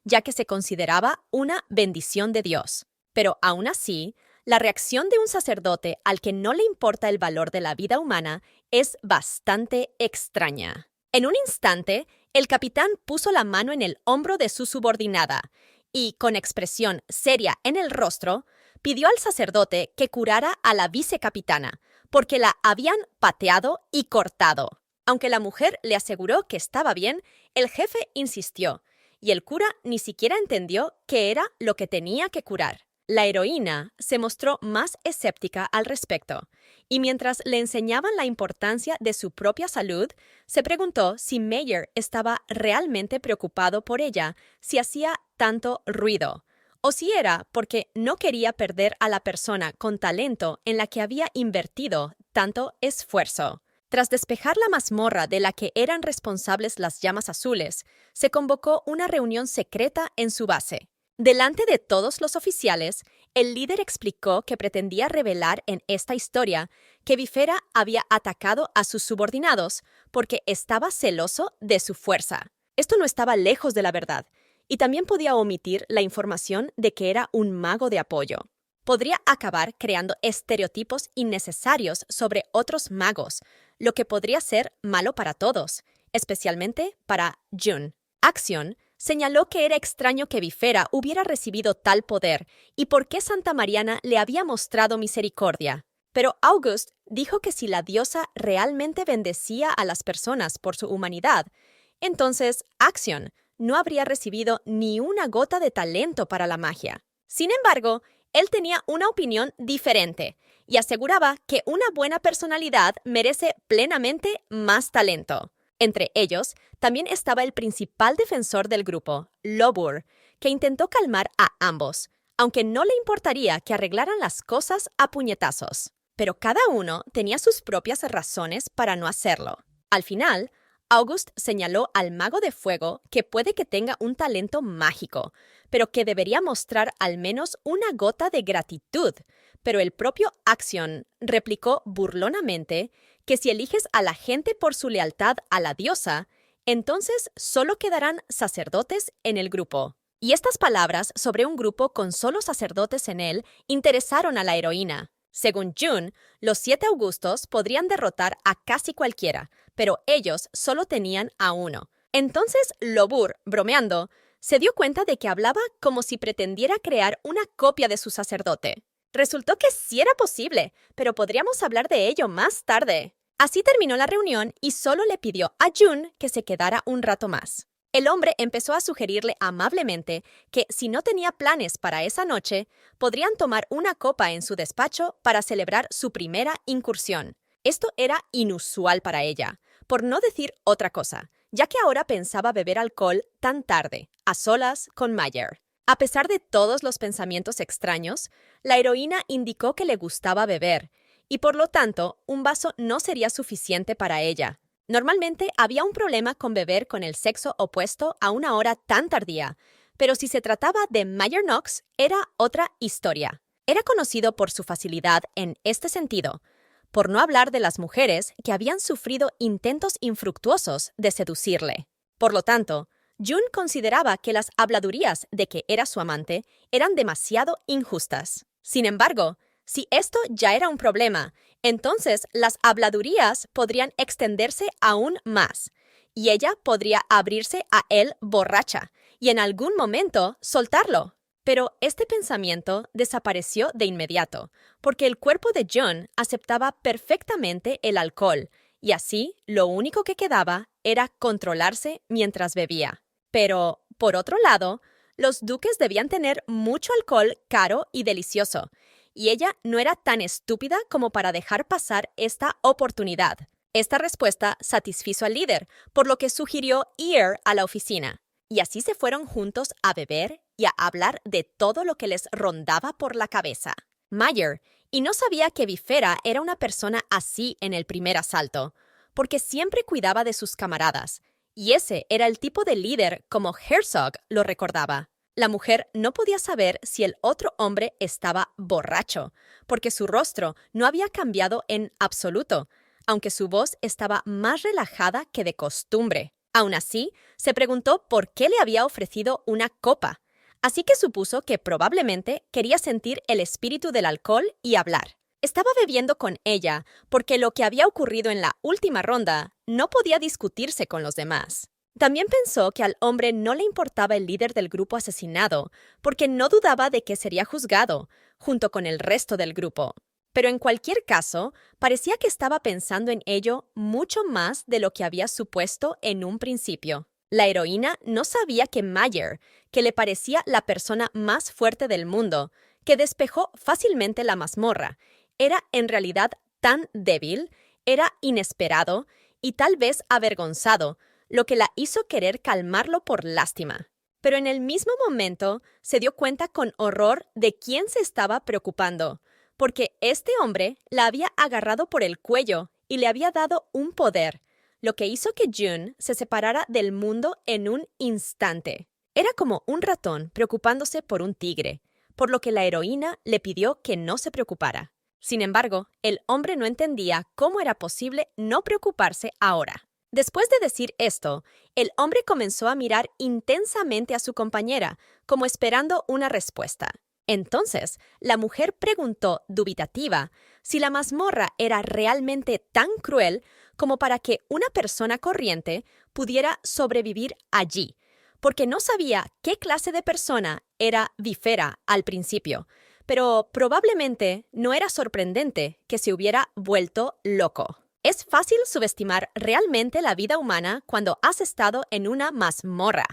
S1: ya que se consideraba una bendición de Dios. Pero aún así, la reacción de un sacerdote al que no le importa el valor de la vida humana es bastante extraña. En un instante, el capitán puso la mano en el hombro de su subordinada y, con expresión seria en el rostro, pidió al sacerdote que curara a la vicecapitana, porque la habían pateado y cortado. Aunque la mujer le aseguró que estaba bien, el jefe insistió, y el cura ni siquiera entendió qué era lo que tenía que curar. La heroína se mostró más escéptica al respecto, y mientras le enseñaban la importancia de su propia salud, se preguntó si Meyer estaba realmente preocupado por ella si hacía tanto ruido, o si era porque no quería perder a la persona con talento en la que había invertido tanto esfuerzo. Tras despejar la mazmorra de la que eran responsables las llamas azules, se convocó una reunión secreta en su base. Delante de todos los oficiales, el líder explicó que pretendía revelar en esta historia que Bifera había atacado a sus subordinados porque estaba celoso de su fuerza. Esto no estaba lejos de la verdad, y también podía omitir la información de que era un mago de apoyo. Podría acabar creando estereotipos innecesarios sobre otros magos, lo que podría ser malo para todos, especialmente para Jun. Axion señaló que era extraño que Bifera hubiera recibido tal poder y por qué Santa Mariana le había mostrado misericordia. Pero August dijo que si la diosa realmente bendecía a las personas por su humanidad, entonces Axion no habría recibido ni una gota de talento para la magia. Sin embargo, él tenía una opinión diferente y aseguraba que una buena personalidad merece plenamente más talento. Entre ellos, también estaba el principal defensor del grupo, Lobur, que intentó calmar a ambos, aunque no le importaría que arreglaran las cosas a puñetazos. Pero cada uno tenía sus propias razones para no hacerlo. Al final, August señaló al mago de fuego que puede que tenga un talento mágico, pero que debería mostrar al menos una gota de gratitud. Pero el propio Axion replicó burlonamente que si eliges a la gente por su lealtad a la diosa, entonces solo quedarán sacerdotes en el grupo. Y estas palabras sobre un grupo con solo sacerdotes en él interesaron a la heroína. Según Jun, los 7 Augustos podrían derrotar a casi cualquiera, pero ellos solo tenían a uno. Entonces Lobur, bromeando, se dio cuenta de que hablaba como si pretendiera crear una copia de su sacerdote. Resultó que sí era posible, pero podríamos hablar de ello más tarde. Así terminó la reunión y solo le pidió a Jun que se quedara un rato más. El hombre empezó a sugerirle amablemente que, si no tenía planes para esa noche, podrían tomar una copa en su despacho para celebrar su primera incursión. Esto era inusual para ella, por no decir otra cosa, ya que ahora pensaba beber alcohol tan tarde, a solas con Mayer. A pesar de todos los pensamientos extraños, la heroína indicó que le gustaba beber, y por lo tanto, un vaso no sería suficiente para ella. Normalmente había un problema con beber con el sexo opuesto a una hora tan tardía, pero si se trataba de Mayer Knox, era otra historia. Era conocido por su facilidad en este sentido, por no hablar de las mujeres que habían sufrido intentos infructuosos de seducirle. Por lo tanto, Jun consideraba que las habladurías de que era su amante eran demasiado injustas. Sin embargo, si esto ya era un problema, entonces las habladurías podrían extenderse aún más, y ella podría abrirse a él borracha y en algún momento soltarlo. Pero este pensamiento desapareció de inmediato, porque el cuerpo de Jun aceptaba perfectamente el alcohol, y así lo único que quedaba era controlarse mientras bebía. Pero, por otro lado, los duques debían tener mucho alcohol caro y delicioso, y ella no era tan estúpida como para dejar pasar esta oportunidad. Esta respuesta satisfizo al líder, por lo que sugirió ir a la oficina. Y así se fueron juntos a beber y a hablar de todo lo que les rondaba por la cabeza. Mayer, y no sabía que Bifera era una persona así en el primer asalto, porque siempre cuidaba de sus camaradas, y ese era el tipo de líder como Herzog lo recordaba. La mujer no podía saber si el otro hombre estaba borracho, porque su rostro no había cambiado en absoluto, aunque su voz estaba más relajada que de costumbre. Aún así, se preguntó por qué le había ofrecido una copa, así que supuso que probablemente quería sentir el espíritu del alcohol y hablar. Estaba bebiendo con ella porque lo que había ocurrido en la última ronda no podía discutirse con los demás. También pensó que al hombre no le importaba el líder del grupo asesinado porque no dudaba de que sería juzgado, junto con el resto del grupo. Pero en cualquier caso, parecía que estaba pensando en ello mucho más de lo que había supuesto en un principio. La heroína no sabía que Mayer, que le parecía la persona más fuerte del mundo, que despejó fácilmente la mazmorra, era en realidad tan débil, era inesperado y tal vez avergonzado, lo que la hizo querer calmarlo por lástima. Pero en el mismo momento se dio cuenta con horror de quién se estaba preocupando, porque este hombre la había agarrado por el cuello y le había dado un poder, lo que hizo que Jun se separara del mundo en un instante. Era como un ratón preocupándose por un tigre, por lo que la heroína le pidió que no se preocupara. Sin embargo, el hombre no entendía cómo era posible no preocuparse ahora. Después de decir esto, el hombre comenzó a mirar intensamente a su compañera, como esperando una respuesta. Entonces, la mujer preguntó dubitativa si la mazmorra era realmente tan cruel como para que una persona corriente pudiera sobrevivir allí, porque no sabía qué clase de persona era Bifera al principio, pero probablemente no era sorprendente que se hubiera vuelto loco. Es fácil subestimar realmente la vida humana cuando has estado en una mazmorra,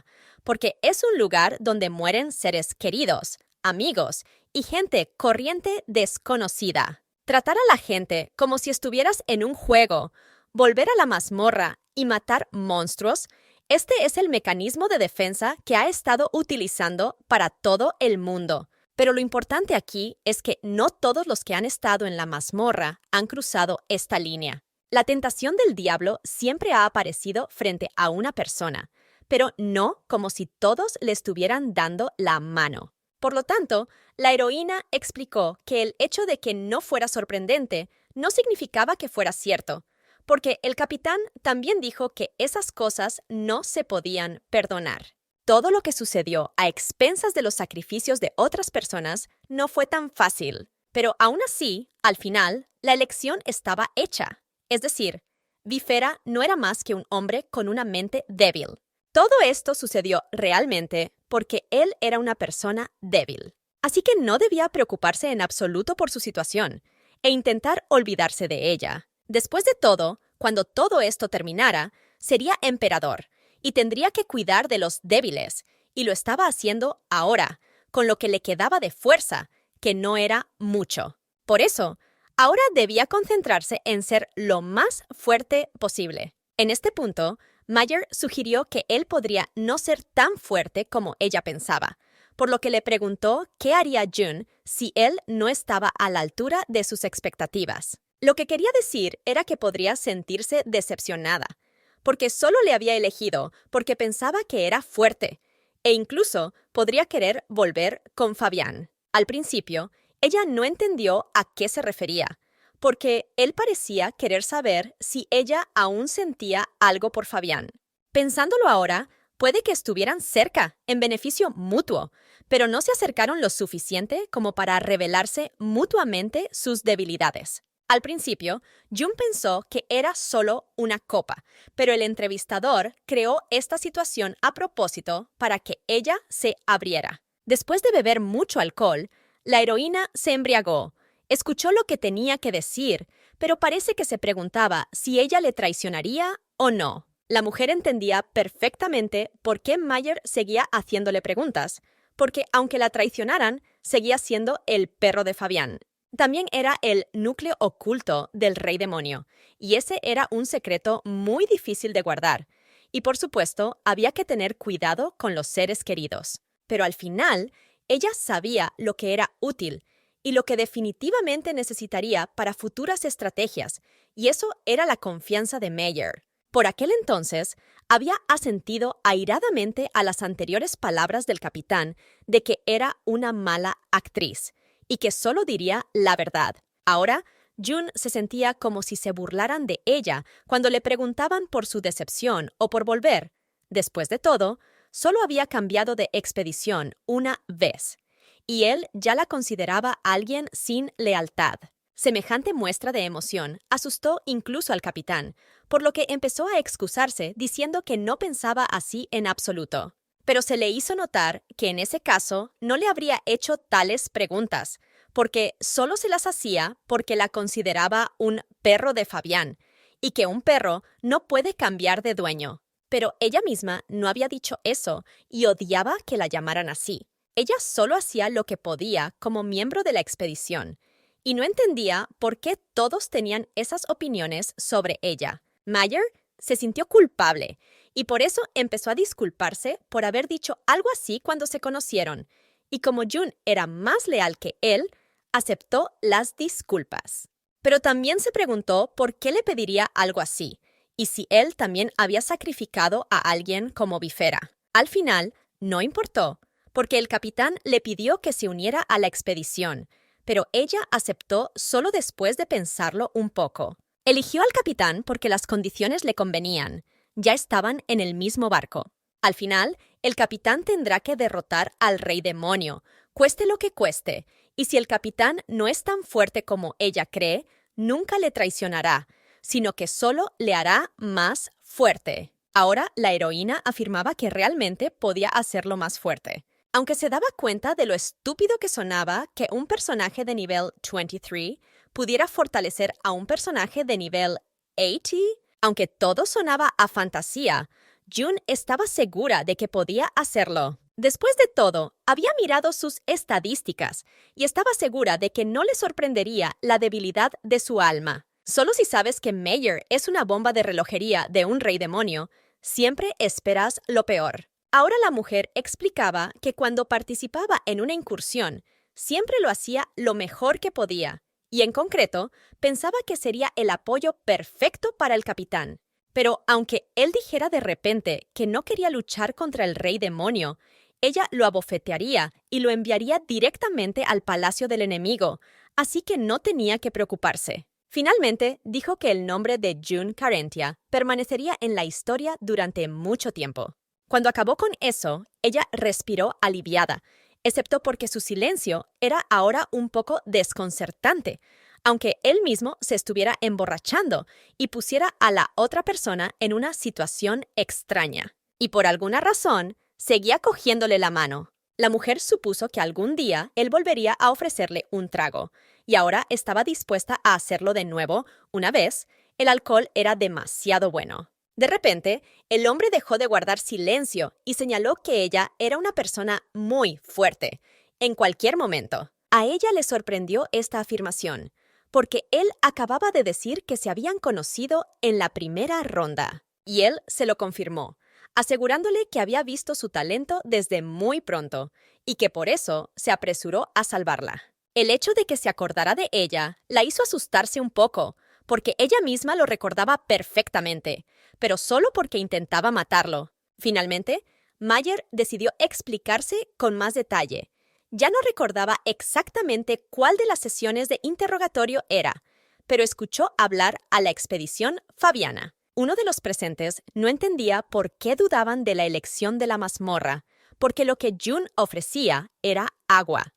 S1: porque es un lugar donde mueren seres queridos, amigos y gente corriente desconocida. Tratar a la gente como si estuvieras en un juego, volver a la mazmorra y matar monstruos, este es el mecanismo de defensa que ha estado utilizando para todo el mundo. Pero lo importante aquí es que no todos los que han estado en la mazmorra han cruzado esta línea. La tentación del diablo siempre ha aparecido frente a una persona, pero no como si todos le estuvieran dando la mano. Por lo tanto, la heroína explicó que el hecho de que no fuera sorprendente no significaba que fuera cierto, porque el capitán también dijo que esas cosas no se podían perdonar. Todo lo que sucedió a expensas de los sacrificios de otras personas no fue tan fácil, pero aún así, al final, la elección estaba hecha. Es decir, Bifera no era más que un hombre con una mente débil. Todo esto sucedió realmente porque él era una persona débil. Así que no debía preocuparse en absoluto por su situación e intentar olvidarse de ella. Después de todo, cuando todo esto terminara, sería emperador y tendría que cuidar de los débiles, y lo estaba haciendo ahora, con lo que le quedaba de fuerza, que no era mucho. Por eso, ahora debía concentrarse en ser lo más fuerte posible. En este punto, Mayer sugirió que él podría no ser tan fuerte como ella pensaba, por lo que le preguntó qué haría June si él no estaba a la altura de sus expectativas. Lo que quería decir era que podría sentirse decepcionada, porque solo le había elegido porque pensaba que era fuerte, e incluso podría querer volver con Fabián. Al principio, ella no entendió a qué se refería, porque él parecía querer saber si ella aún sentía algo por Fabián. Pensándolo ahora, puede que estuvieran cerca, en beneficio mutuo, pero no se acercaron lo suficiente como para revelarse mutuamente sus debilidades. Al principio, June pensó que era solo una copa, pero el entrevistador creó esta situación a propósito para que ella se abriera. Después de beber mucho alcohol, la heroína se embriagó. Escuchó lo que tenía que decir, pero parece que se preguntaba si ella le traicionaría o no. La mujer entendía perfectamente por qué Mayer seguía haciéndole preguntas, porque aunque la traicionaran, seguía siendo el perro de Fabián. También era el núcleo oculto del rey demonio, y ese era un secreto muy difícil de guardar. Y por supuesto, había que tener cuidado con los seres queridos. Pero al final, ella sabía lo que era útil y lo que definitivamente necesitaría para futuras estrategias, y eso era la confianza de Mayer. Por aquel entonces, había asentido airadamente a las anteriores palabras del capitán de que era una mala actriz y que solo diría la verdad. Ahora, June se sentía como si se burlaran de ella cuando le preguntaban por su decepción o por volver. Después de todo, solo había cambiado de expedición una vez, y él ya la consideraba alguien sin lealtad. Semejante muestra de emoción asustó incluso al capitán, por lo que empezó a excusarse diciendo que no pensaba así en absoluto. Pero se le hizo notar que en ese caso no le habría hecho tales preguntas, porque solo se las hacía porque la consideraba un perro de Fabián, y que un perro no puede cambiar de dueño. Pero ella misma no había dicho eso y odiaba que la llamaran así. Ella solo hacía lo que podía como miembro de la expedición, y no entendía por qué todos tenían esas opiniones sobre ella. Mayer se sintió culpable y por eso empezó a disculparse por haber dicho algo así cuando se conocieron, y como June era más leal que él, aceptó las disculpas. Pero también se preguntó por qué le pediría algo así, y si él también había sacrificado a alguien como Bifera. Al final, no importó, porque el capitán le pidió que se uniera a la expedición, pero ella aceptó solo después de pensarlo un poco. Eligió al capitán porque las condiciones le convenían. Ya estaban en el mismo barco. Al final, el capitán tendrá que derrotar al rey demonio, cueste lo que cueste, y si el capitán no es tan fuerte como ella cree, nunca le traicionará, sino que solo le hará más fuerte. Ahora, la heroína afirmaba que realmente podía hacerlo más fuerte. Aunque se daba cuenta de lo estúpido que sonaba que un personaje de nivel 23 pudiera fortalecer a un personaje de nivel 80, aunque todo sonaba a fantasía, June estaba segura de que podía hacerlo. Después de todo, había mirado sus estadísticas y estaba segura de que no le sorprendería la debilidad de su alma. Solo si sabes que Mayer es una bomba de relojería de un rey demonio, siempre esperas lo peor. Ahora la mujer explicaba que cuando participaba en una incursión, siempre lo hacía lo mejor que podía, y en concreto, pensaba que sería el apoyo perfecto para el capitán. Pero aunque él dijera de repente que no quería luchar contra el rey demonio, ella lo abofetearía y lo enviaría directamente al palacio del enemigo, así que no tenía que preocuparse. Finalmente, dijo que el nombre de June Carentia permanecería en la historia durante mucho tiempo. Cuando acabó con eso, ella respiró aliviada, excepto porque su silencio era ahora un poco desconcertante, aunque él mismo se estuviera emborrachando y pusiera a la otra persona en una situación extraña. y por alguna razón seguía cogiéndole la mano. La mujer supuso que algún día él volvería a ofrecerle un trago, y ahora estaba dispuesta a hacerlo de nuevo una vez. El alcohol era demasiado bueno. De repente, el hombre dejó de guardar silencio y señaló que ella era una persona muy fuerte, en cualquier momento. A ella le sorprendió esta afirmación, porque él acababa de decir que se habían conocido en la primera ronda, y él se lo confirmó, asegurándole que había visto su talento desde muy pronto y que por eso se apresuró a salvarla. El hecho de que se acordara de ella la hizo asustarse un poco, porque ella misma lo recordaba perfectamente, pero solo porque intentaba matarlo. Finalmente, Mayer decidió explicarse con más detalle. Ya no recordaba exactamente cuál de las sesiones de interrogatorio era, pero escuchó hablar a la expedición Fabiana. Uno de los presentes no entendía por qué dudaban de la elección de la mazmorra, porque lo que June ofrecía era agua,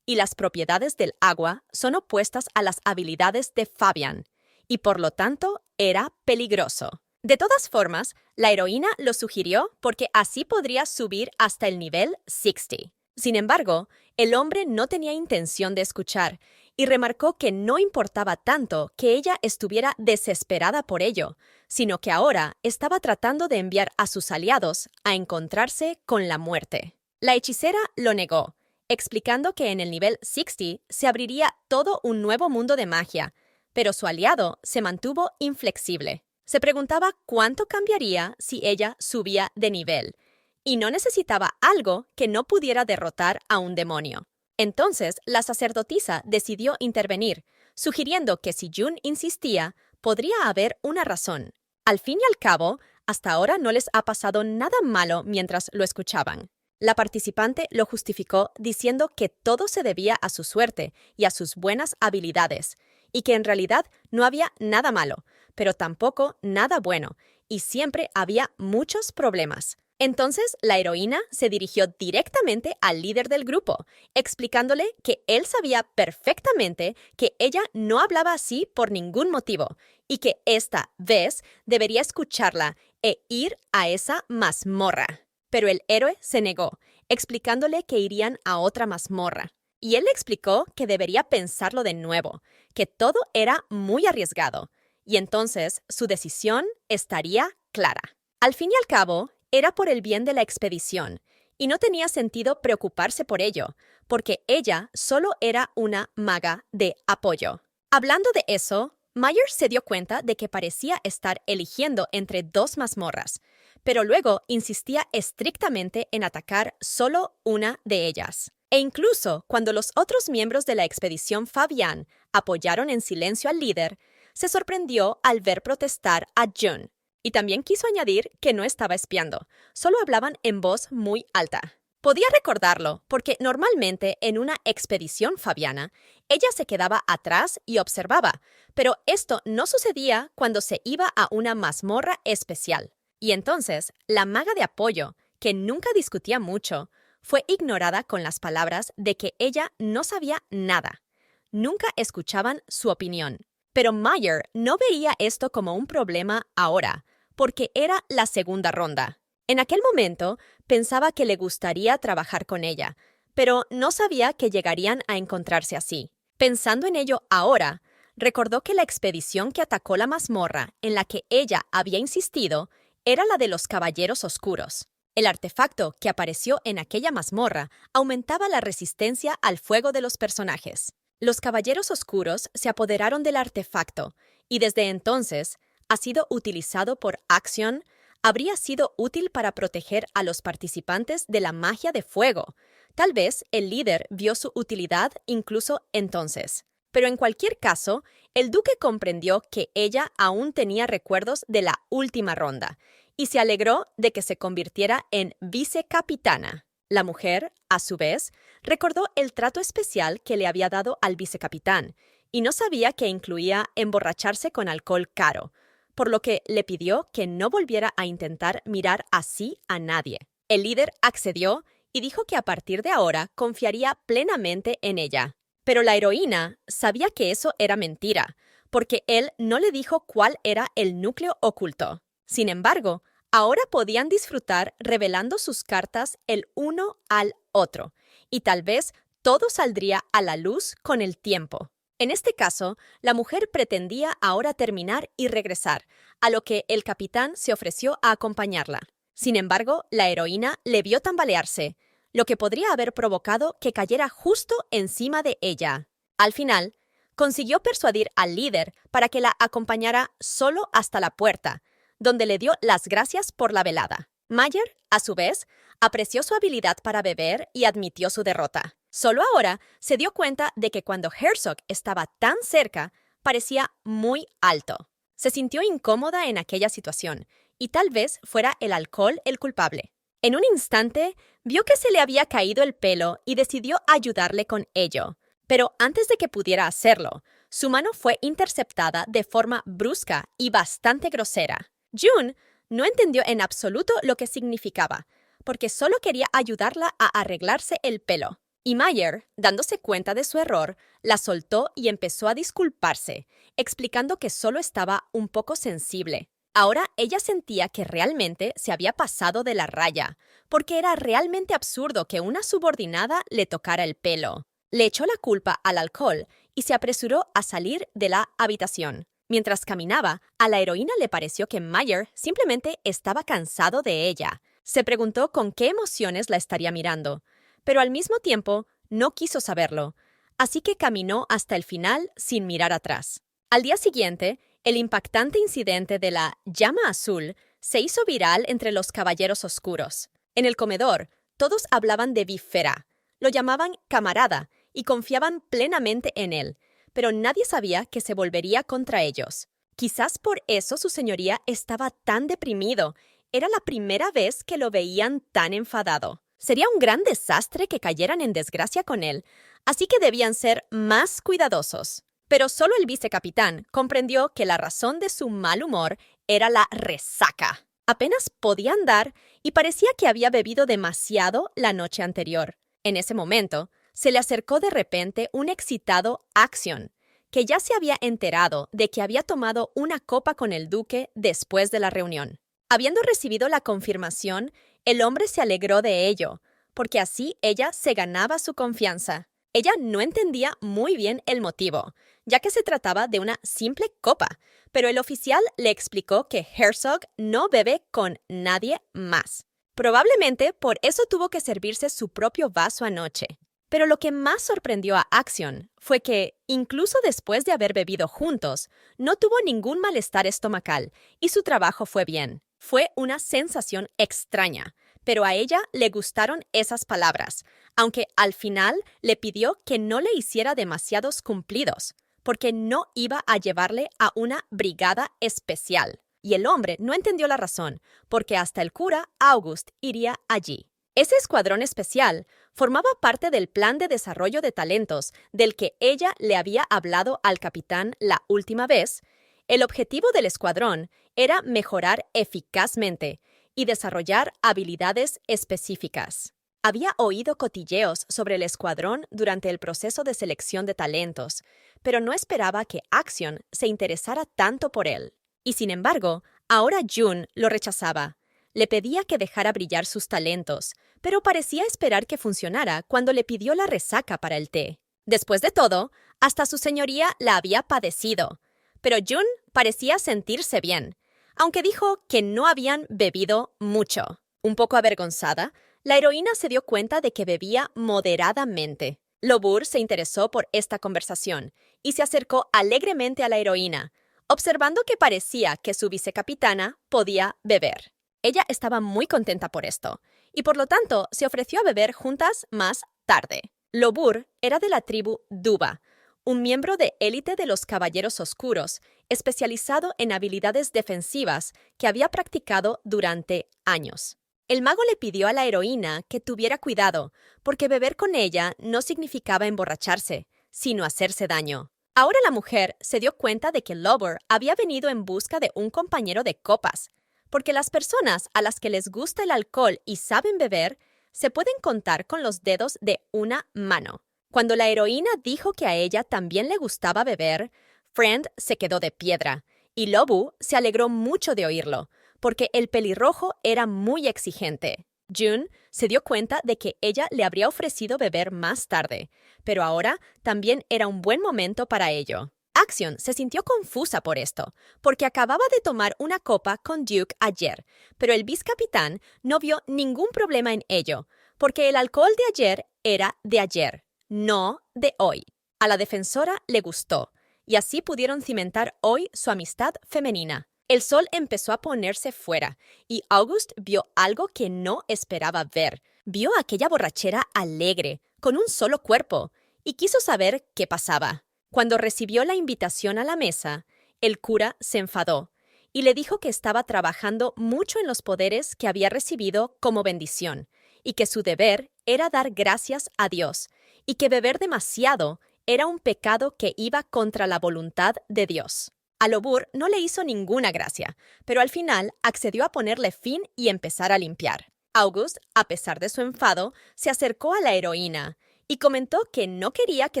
S1: y las propiedades del agua son opuestas a las habilidades de Fabian, y por lo tanto era peligroso. De todas formas, la heroína lo sugirió porque así podría subir hasta el nivel 60. Sin embargo, el hombre no tenía intención de escuchar y remarcó que no importaba tanto que ella estuviera desesperada por ello, sino que ahora estaba tratando de enviar a sus aliados a encontrarse con la muerte. La hechicera lo negó, explicando que en el nivel 60 se abriría todo un nuevo mundo de magia, pero su aliado se mantuvo inflexible. Se preguntaba cuánto cambiaría si ella subía de nivel, y no necesitaba algo que no pudiera derrotar a un demonio. Entonces, la sacerdotisa decidió intervenir, sugiriendo que si June insistía, podría haber una razón. Al fin y al cabo, hasta ahora no les ha pasado nada malo mientras lo escuchaban. La participante lo justificó diciendo que todo se debía a su suerte y a sus buenas habilidades, y que en realidad no había nada malo, pero tampoco nada bueno, y siempre había muchos problemas. Entonces, la heroína se dirigió directamente al líder del grupo, explicándole que él sabía perfectamente que ella no hablaba así por ningún motivo y que esta vez debería escucharla e ir a esa mazmorra. Pero el héroe se negó, explicándole que irían a otra mazmorra. Y él le explicó que debería pensarlo de nuevo, que todo era muy arriesgado, y entonces su decisión estaría clara. Al fin y al cabo, era por el bien de la expedición, y no tenía sentido preocuparse por ello, porque ella solo era una maga de apoyo. Hablando de eso, Myers se dio cuenta de que parecía estar eligiendo entre dos mazmorras, pero luego insistía estrictamente en atacar solo una de ellas. E incluso cuando los otros miembros de la expedición Fabian apoyaron en silencio al líder, se sorprendió al ver protestar a June. Y también quiso añadir que no estaba espiando, solo hablaban en voz muy alta. Podía recordarlo porque normalmente en una expedición fabiana, ella se quedaba atrás y observaba, pero esto no sucedía cuando se iba a una mazmorra especial. Y entonces, la maga de apoyo, que nunca discutía mucho, fue ignorada con las palabras de que ella no sabía nada. Nunca escuchaban su opinión. Pero Mayer no veía esto como un problema ahora, porque era la segunda ronda. En aquel momento, pensaba que le gustaría trabajar con ella, pero no sabía que llegarían a encontrarse así. Pensando en ello ahora, recordó que la expedición que atacó la mazmorra en la que ella había insistido era la de los Caballeros Oscuros. El artefacto que apareció en aquella mazmorra aumentaba la resistencia al fuego de los personajes. Los Caballeros Oscuros se apoderaron del artefacto y desde entonces ha sido utilizado por Axion. Habría sido útil para proteger a los participantes de la magia de fuego. Tal vez el líder vio su utilidad incluso entonces. Pero en cualquier caso, el duque comprendió que ella aún tenía recuerdos de la última ronda y se alegró de que se convirtiera en vicecapitana. La mujer, a su vez, recordó el trato especial que le había dado al vicecapitán y no sabía que incluía emborracharse con alcohol caro, por lo que le pidió que no volviera a intentar mirar así a nadie. El líder accedió y dijo que a partir de ahora confiaría plenamente en ella. Pero la heroína sabía que eso era mentira, porque él no le dijo cuál era el núcleo oculto. Sin embargo, Ahora podían disfrutar revelando sus cartas el uno al otro, y tal vez todo saldría a la luz con el tiempo. En este caso, la mujer pretendía ahora terminar y regresar, a lo que el capitán se ofreció a acompañarla. Sin embargo, la heroína le vio tambalearse, lo que podría haber provocado que cayera justo encima de ella. Al final, consiguió persuadir al líder para que la acompañara solo hasta la puerta, donde le dio las gracias por la velada. Mayer, a su vez, apreció su habilidad para beber y admitió su derrota. Solo ahora se dio cuenta de que cuando Herzog estaba tan cerca, parecía muy alto. Se sintió incómoda en aquella situación, y tal vez fuera el alcohol el culpable. En un instante, vio que se le había caído el pelo y decidió ayudarle con ello. Pero antes de que pudiera hacerlo, su mano fue interceptada de forma brusca y bastante grosera. June no entendió en absoluto lo que significaba, porque solo quería ayudarla a arreglarse el pelo. Y Mayer, dándose cuenta de su error, la soltó y empezó a disculparse, explicando que solo estaba un poco sensible. Ahora ella sentía que realmente se había pasado de la raya, porque era realmente absurdo que una subordinada le tocara el pelo. Le echó la culpa al alcohol y se apresuró a salir de la habitación. Mientras caminaba, a la heroína le pareció que Mayer simplemente estaba cansado de ella. Se preguntó con qué emociones la estaría mirando, pero al mismo tiempo no quiso saberlo, así que caminó hasta el final sin mirar atrás. Al día siguiente, el impactante incidente de la llama azul se hizo viral entre los caballeros oscuros. En el comedor, todos hablaban de Bifera, lo llamaban camarada y confiaban plenamente en él, pero nadie sabía que se volvería contra ellos. Quizás por eso su señoría estaba tan deprimido. Era la primera vez que lo veían tan enfadado. Sería un gran desastre que cayeran en desgracia con él, así que debían ser más cuidadosos. Pero solo el vicecapitán comprendió que la razón de su mal humor era la resaca. Apenas podía andar y parecía que había bebido demasiado la noche anterior. En ese momento, se le acercó de repente un excitado Axion, que ya se había enterado de que había tomado una copa con el duque después de la reunión. Habiendo recibido la confirmación, el hombre se alegró de ello, porque así ella se ganaba su confianza. Ella no entendía muy bien el motivo, ya que se trataba de una simple copa, pero el oficial le explicó que Herzog no bebe con nadie más. Probablemente por eso tuvo que servirse su propio vaso anoche. Pero lo que más sorprendió a Axion fue que, incluso después de haber bebido juntos, no tuvo ningún malestar estomacal y su trabajo fue bien. Fue una sensación extraña, pero a ella le gustaron esas palabras, aunque al final le pidió que no le hiciera demasiados cumplidos, porque no iba a llevarle a una brigada especial. Y el hombre no entendió la razón, porque hasta el cura August iría allí. Ese escuadrón especial formaba parte del plan de desarrollo de talentos del que ella le había hablado al capitán la última vez. El objetivo del escuadrón era mejorar eficazmente y desarrollar habilidades específicas. Había oído cotilleos sobre el escuadrón durante el proceso de selección de talentos, pero no esperaba que Axion se interesara tanto por él. Y sin embargo, ahora June lo rechazaba. Le pedía que dejara brillar sus talentos, pero parecía esperar que funcionara cuando le pidió la resaca para el té. Después de todo, hasta su señoría la había padecido. Pero June parecía sentirse bien, aunque dijo que no habían bebido mucho. Un poco avergonzada, la heroína se dio cuenta de que bebía moderadamente. Lobur se interesó por esta conversación y se acercó alegremente a la heroína, observando que parecía que su vicecapitana podía beber. Ella estaba muy contenta por esto, y por lo tanto se ofreció a beber juntas más tarde. Lobur era de la tribu Duba, un miembro de élite de los Caballeros Oscuros, especializado en habilidades defensivas que había practicado durante años. El mago le pidió a la heroína que tuviera cuidado, porque beber con ella no significaba emborracharse, sino hacerse daño. Ahora la mujer se dio cuenta de que Lobur había venido en busca de un compañero de copas, porque las personas a las que les gusta el alcohol y saben beber se pueden contar con los dedos de una mano. Cuando la heroína dijo que a ella también le gustaba beber, Friend se quedó de piedra, y Lobu se alegró mucho de oírlo, porque el pelirrojo era muy exigente. June se dio cuenta de que ella le habría ofrecido beber más tarde, pero ahora también era un buen momento para ello. Axion se sintió confusa por esto, porque acababa de tomar una copa con Duke ayer, pero el vicecapitán no vio ningún problema en ello, porque el alcohol de ayer era de ayer, no de hoy. A la defensora le gustó, y así pudieron cimentar hoy su amistad femenina. El sol empezó a ponerse fuera, y August vio algo que no esperaba ver. Vio aquella borrachera alegre, con un solo cuerpo, y quiso saber qué pasaba. Cuando recibió la invitación a la mesa, el cura se enfadó y le dijo que estaba trabajando mucho en los poderes que había recibido como bendición, y que su deber era dar gracias a Dios, y que beber demasiado era un pecado que iba contra la voluntad de Dios. A Lobur no le hizo ninguna gracia, pero al final accedió a ponerle fin y empezar a limpiar. August, a pesar de su enfado, se acercó a la heroína y comentó que no quería que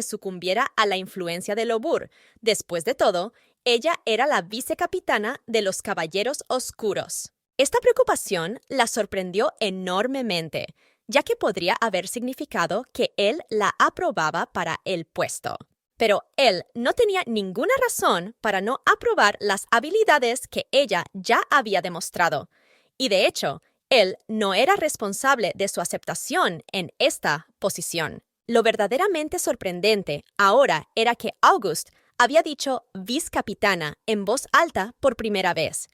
S1: sucumbiera a la influencia de Lobur. Después de todo, ella era la vicecapitana de los Caballeros Oscuros. Esta preocupación la sorprendió enormemente, ya que podría haber significado que él la aprobaba para el puesto. Pero él no tenía ninguna razón para no aprobar las habilidades que ella ya había demostrado. Y de hecho, él no era responsable de su aceptación en esta posición. Lo verdaderamente sorprendente ahora era que August había dicho vicecapitana en voz alta por primera vez,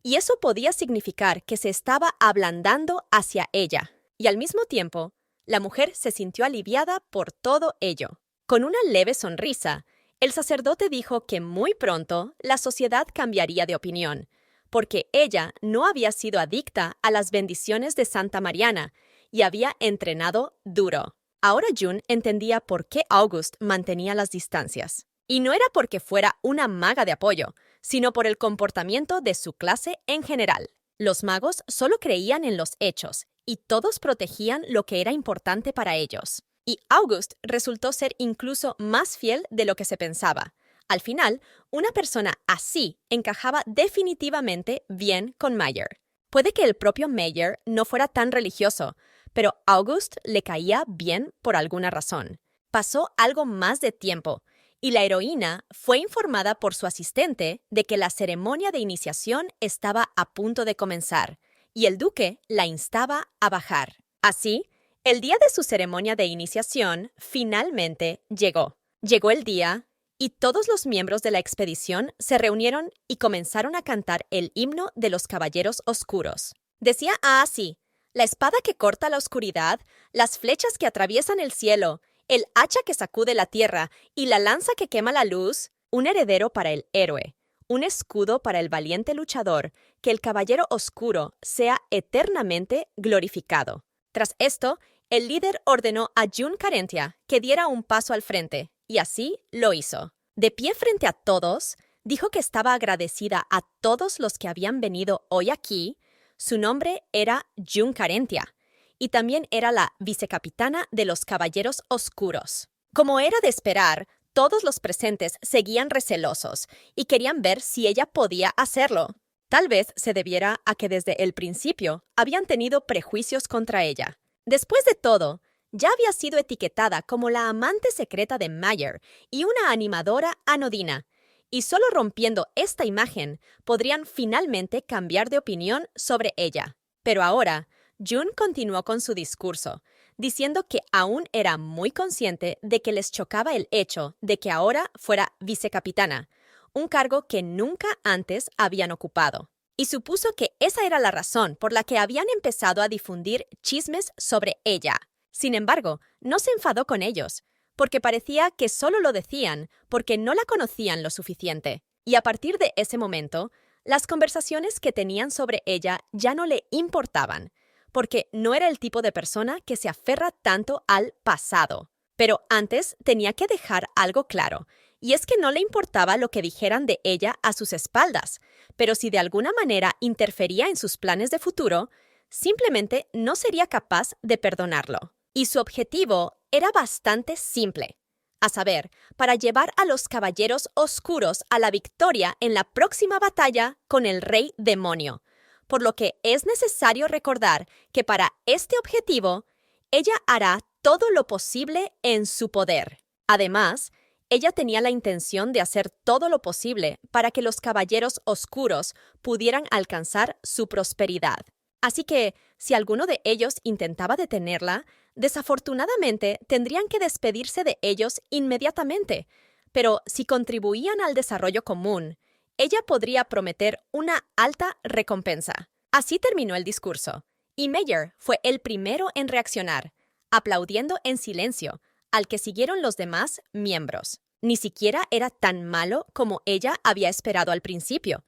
S1: y eso podía significar que se estaba ablandando hacia ella. Y al mismo tiempo, la mujer se sintió aliviada por todo ello. Con una leve sonrisa, el sacerdote dijo que muy pronto la sociedad cambiaría de opinión, porque ella no había sido adicta a las bendiciones de Santa Mariana y había entrenado duro. Ahora June entendía por qué August mantenía las distancias. Y no era porque fuera una maga de apoyo, sino por el comportamiento de su clase en general. Los magos solo creían en los hechos, y todos protegían lo que era importante para ellos. Y August resultó ser incluso más fiel de lo que se pensaba. Al final, una persona así encajaba definitivamente bien con Meyer. Puede que el propio Meyer no fuera tan religioso, pero August le caía bien por alguna razón. Pasó algo más de tiempo, y la heroína fue informada por su asistente de que la ceremonia de iniciación estaba a punto de comenzar, y el duque la instaba a bajar. Así, el día de su ceremonia de iniciación finalmente llegó. Llegó el día, y todos los miembros de la expedición se reunieron y comenzaron a cantar el himno de los Caballeros Oscuros. Decía así: la espada que corta la oscuridad, las flechas que atraviesan el cielo, el hacha que sacude la tierra y la lanza que quema la luz, un heredero para el héroe, un escudo para el valiente luchador, que el Caballero Oscuro sea eternamente glorificado. Tras esto, el líder ordenó a June Carentia que diera un paso al frente, y así lo hizo. De pie frente a todos, dijo que estaba agradecida a todos los que habían venido hoy aquí. Su nombre era June Carentia, y también era la vicecapitana de los Caballeros Oscuros. Como era de esperar, todos los presentes seguían recelosos y querían ver si ella podía hacerlo. Tal vez se debiera a que desde el principio habían tenido prejuicios contra ella. Después de todo, ya había sido etiquetada como la amante secreta de Meyer y una animadora anodina, y solo rompiendo esta imagen podrían finalmente cambiar de opinión sobre ella. Pero ahora, June continuó con su discurso, diciendo que aún era muy consciente de que les chocaba el hecho de que ahora fuera vicecapitana, un cargo que nunca antes habían ocupado. Y supuso que esa era la razón por la que habían empezado a difundir chismes sobre ella. Sin embargo, no se enfadó con ellos, porque parecía que solo lo decían porque no la conocían lo suficiente. Y a partir de ese momento, las conversaciones que tenían sobre ella ya no le importaban, porque no era el tipo de persona que se aferra tanto al pasado. Pero antes tenía que dejar algo claro, y es que no le importaba lo que dijeran de ella a sus espaldas, pero si de alguna manera interfería en sus planes de futuro, simplemente no sería capaz de perdonarlo. Y su objetivo era bastante simple, a saber, para llevar a los Caballeros Oscuros a la victoria en la próxima batalla con el Rey Demonio, por lo que es necesario recordar que para este objetivo, ella hará todo lo posible en su poder. Además, ella tenía la intención de hacer todo lo posible para que los caballeros oscuros pudieran alcanzar su prosperidad. Así que, si alguno de ellos intentaba detenerla, desafortunadamente tendrían que despedirse de ellos inmediatamente. Pero si contribuían al desarrollo común, ella podría prometer una alta recompensa. Así terminó el discurso, y Mayer fue el primero en reaccionar, aplaudiendo en silencio, al que siguieron los demás miembros. Ni siquiera era tan malo como ella había esperado al principio,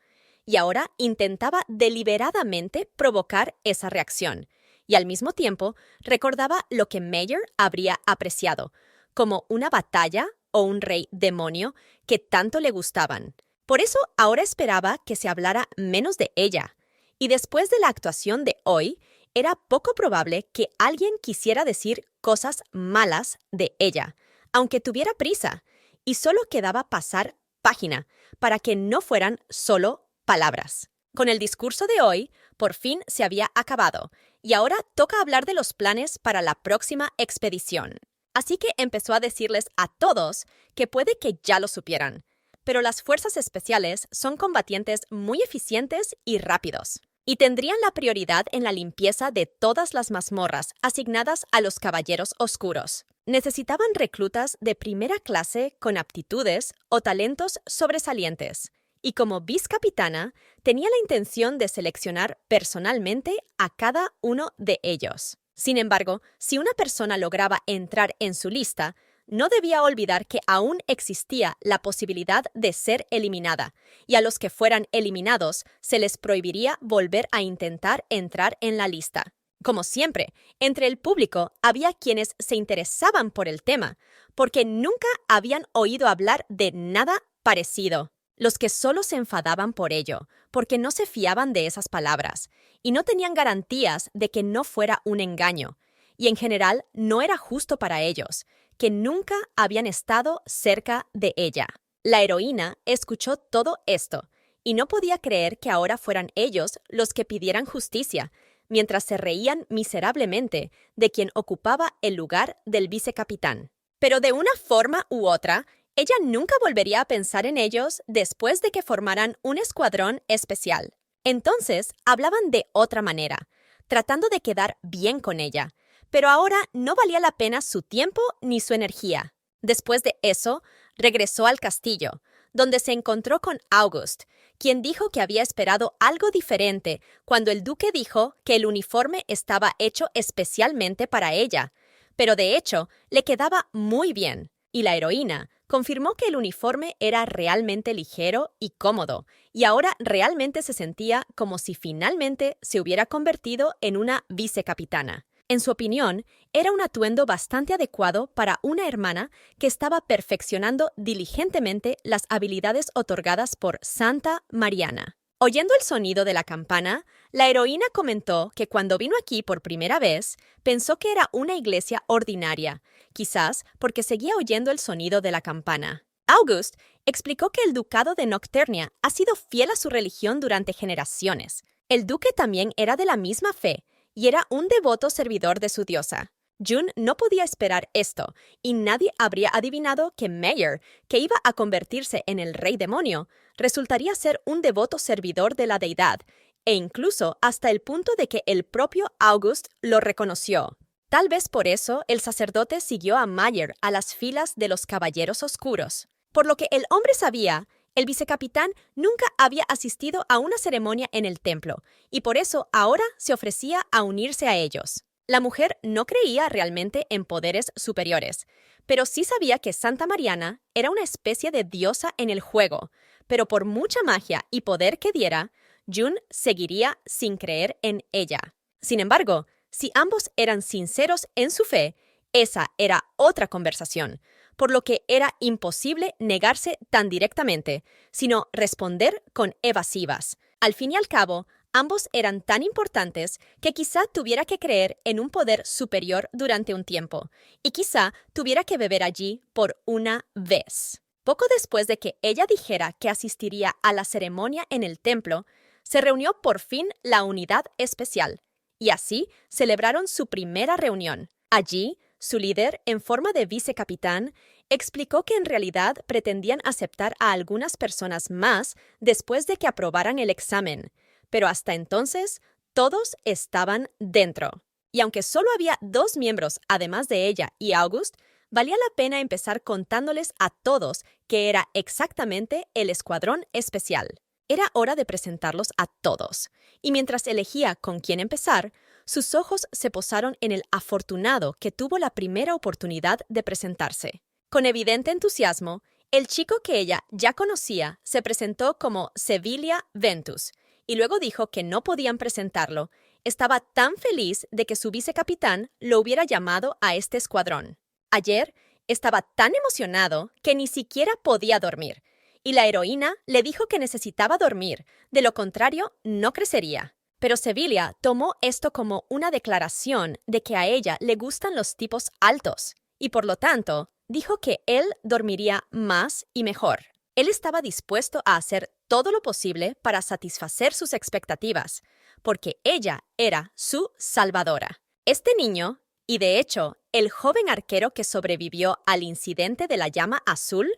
S1: y ahora intentaba deliberadamente provocar esa reacción, y al mismo tiempo recordaba lo que Mayer habría apreciado, como una batalla o un rey demonio que tanto le gustaban. Por eso ahora esperaba que se hablara menos de ella, y después de la actuación de hoy, era poco probable que alguien quisiera decir cosas malas de ella, aunque tuviera prisa, y solo quedaba pasar página para que no fueran solo palabras. Con el discurso de hoy, por fin se había acabado, y ahora toca hablar de los planes para la próxima expedición. Así que empezó a decirles a todos que puede que ya lo supieran, pero las fuerzas especiales son combatientes muy eficientes y rápidos, y tendrían la prioridad en la limpieza de todas las mazmorras asignadas a los caballeros oscuros. Necesitaban reclutas de primera clase con aptitudes o talentos sobresalientes, y como vicecapitana tenía la intención de seleccionar personalmente a cada uno de ellos. Sin embargo, si una persona lograba entrar en su lista, no debía olvidar que aún existía la posibilidad de ser eliminada, y a los que fueran eliminados se les prohibiría volver a intentar entrar en la lista. Como siempre, entre el público había quienes se interesaban por el tema, porque nunca habían oído hablar de nada parecido. Los que solo se enfadaban por ello, porque no se fiaban de esas palabras, y no tenían garantías de que no fuera un engaño, y en general no era justo para ellos, que nunca habían estado cerca de ella. La heroína escuchó todo esto, y no podía creer que ahora fueran ellos los que pidieran justicia, mientras se reían miserablemente de quien ocupaba el lugar del vicecapitán. Pero de una forma u otra, ella nunca volvería a pensar en ellos después de que formaran un escuadrón especial. Entonces hablaban de otra manera, tratando de quedar bien con ella, pero ahora no valía la pena su tiempo ni su energía. Después de eso, regresó al castillo, donde se encontró con August, quien dijo que había esperado algo diferente cuando el duque dijo que el uniforme estaba hecho especialmente para ella, pero de hecho le quedaba muy bien, y la heroína confirmó que el uniforme era realmente ligero y cómodo, y ahora realmente se sentía como si finalmente se hubiera convertido en una vicecapitana. En su opinión, era un atuendo bastante adecuado para una hermana que estaba perfeccionando diligentemente las habilidades otorgadas por Santa Mariana. Oyendo el sonido de la campana, la heroína comentó que cuando vino aquí por primera vez, pensó que era una iglesia ordinaria, quizás porque seguía oyendo el sonido de la campana. August explicó que el ducado de Nocturnia ha sido fiel a su religión durante generaciones. El duque también era de la misma fe y era un devoto servidor de su diosa. June no podía esperar esto, y nadie habría adivinado que Mayer, que iba a convertirse en el rey demonio, resultaría ser un devoto servidor de la deidad, e incluso hasta el punto de que el propio August lo reconoció. Tal vez por eso el sacerdote siguió a Mayer a las filas de los caballeros oscuros. Por lo que el hombre sabía, el vicecapitán nunca había asistido a una ceremonia en el templo, y por eso ahora se ofrecía a unirse a ellos. La mujer no creía realmente en poderes superiores, pero sí sabía que Santa Mariana era una especie de diosa en el juego, pero por mucha magia y poder que diera, June seguiría sin creer en ella. Sin embargo, si ambos eran sinceros en su fe, esa era otra conversación, por lo que era imposible negarse tan directamente, sino responder con evasivas. Al fin y al cabo, ambos eran tan importantes que quizá tuviera que creer en un poder superior durante un tiempo, y quizá tuviera que beber allí por una vez. Poco después de que ella dijera que asistiría a la ceremonia en el templo, se reunió por fin la unidad especial, y así celebraron su primera reunión. Allí, su líder, en forma de vicecapitán, explicó que en realidad pretendían aceptar a algunas personas más después de que aprobaran el examen, pero hasta entonces todos estaban dentro. Y aunque solo había 2 miembros además de ella y August, valía la pena empezar contándoles a todos que era exactamente el escuadrón especial. Era hora de presentarlos a todos, y mientras elegía con quién empezar, sus ojos se posaron en el afortunado que tuvo la primera oportunidad de presentarse. Con evidente entusiasmo, el chico que ella ya conocía se presentó como Sevilla Ventus, y luego dijo que no podían presentarlo. Estaba tan feliz de que su vicecapitán lo hubiera llamado a este escuadrón. Ayer estaba tan emocionado que ni siquiera podía dormir, y la heroína le dijo que necesitaba dormir, de lo contrario no crecería. Pero Sevilla tomó esto como una declaración de que a ella le gustan los tipos altos, y por lo tanto dijo que él dormiría más y mejor. Él estaba dispuesto a hacer todo lo posible para satisfacer sus expectativas, porque ella era su salvadora. Este niño, y de hecho el joven arquero que sobrevivió al incidente de la llama azul,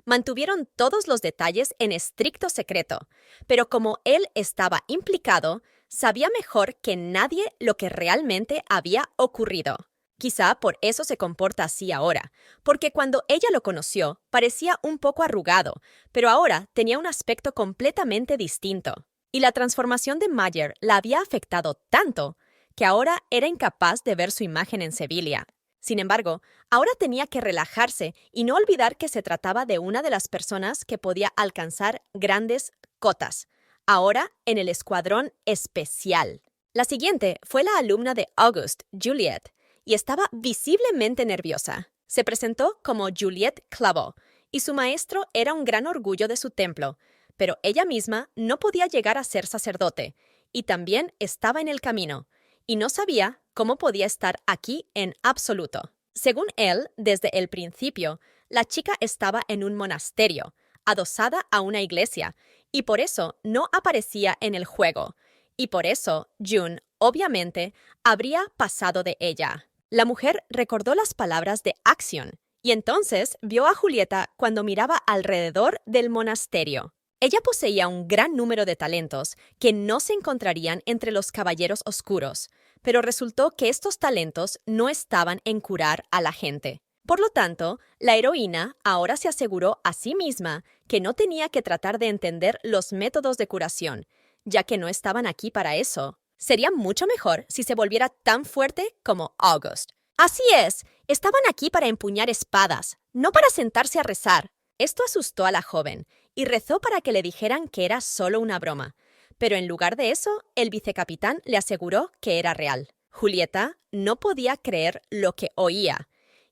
S1: mantuvieron todos los detalles en estricto secreto, pero como él estaba implicado, sabía mejor que nadie lo que realmente había ocurrido. Quizá por eso se comporta así ahora, porque cuando ella lo conoció parecía un poco arrugado, pero ahora tenía un aspecto completamente distinto. Y la transformación de Mayer la había afectado tanto que ahora era incapaz de ver su imagen en Sevilla. Sin embargo, ahora tenía que relajarse y no olvidar que se trataba de una de las personas que podía alcanzar grandes cotas, ahora en el escuadrón especial. La siguiente fue la alumna de August, Juliet, y estaba visiblemente nerviosa. Se presentó como Juliet Claveau, y su maestro era un gran orgullo de su templo, pero ella misma no podía llegar a ser sacerdote, y también estaba en el camino, y no sabía cómo podía estar aquí en absoluto. Según él, desde el principio, la chica estaba en un monasterio, adosada a una iglesia, y por eso no aparecía en el juego, y por eso June, obviamente, habría pasado de ella. La mujer recordó las palabras de Axion, y entonces vio a Julieta cuando miraba alrededor del monasterio. Ella poseía un gran número de talentos que no se encontrarían entre los caballeros oscuros, pero resultó que estos talentos no estaban en curar a la gente. Por lo tanto, la heroína ahora se aseguró a sí misma que no tenía que tratar de entender los métodos de curación, ya que no estaban aquí para eso. Sería mucho mejor si se volviera tan fuerte como August. Así es, estaban aquí para empuñar espadas, no para sentarse a rezar. Esto asustó a la joven, y rezó para que le dijeran que era solo una broma. Pero en lugar de eso, el vicecapitán le aseguró que era real. Julieta no podía creer lo que oía,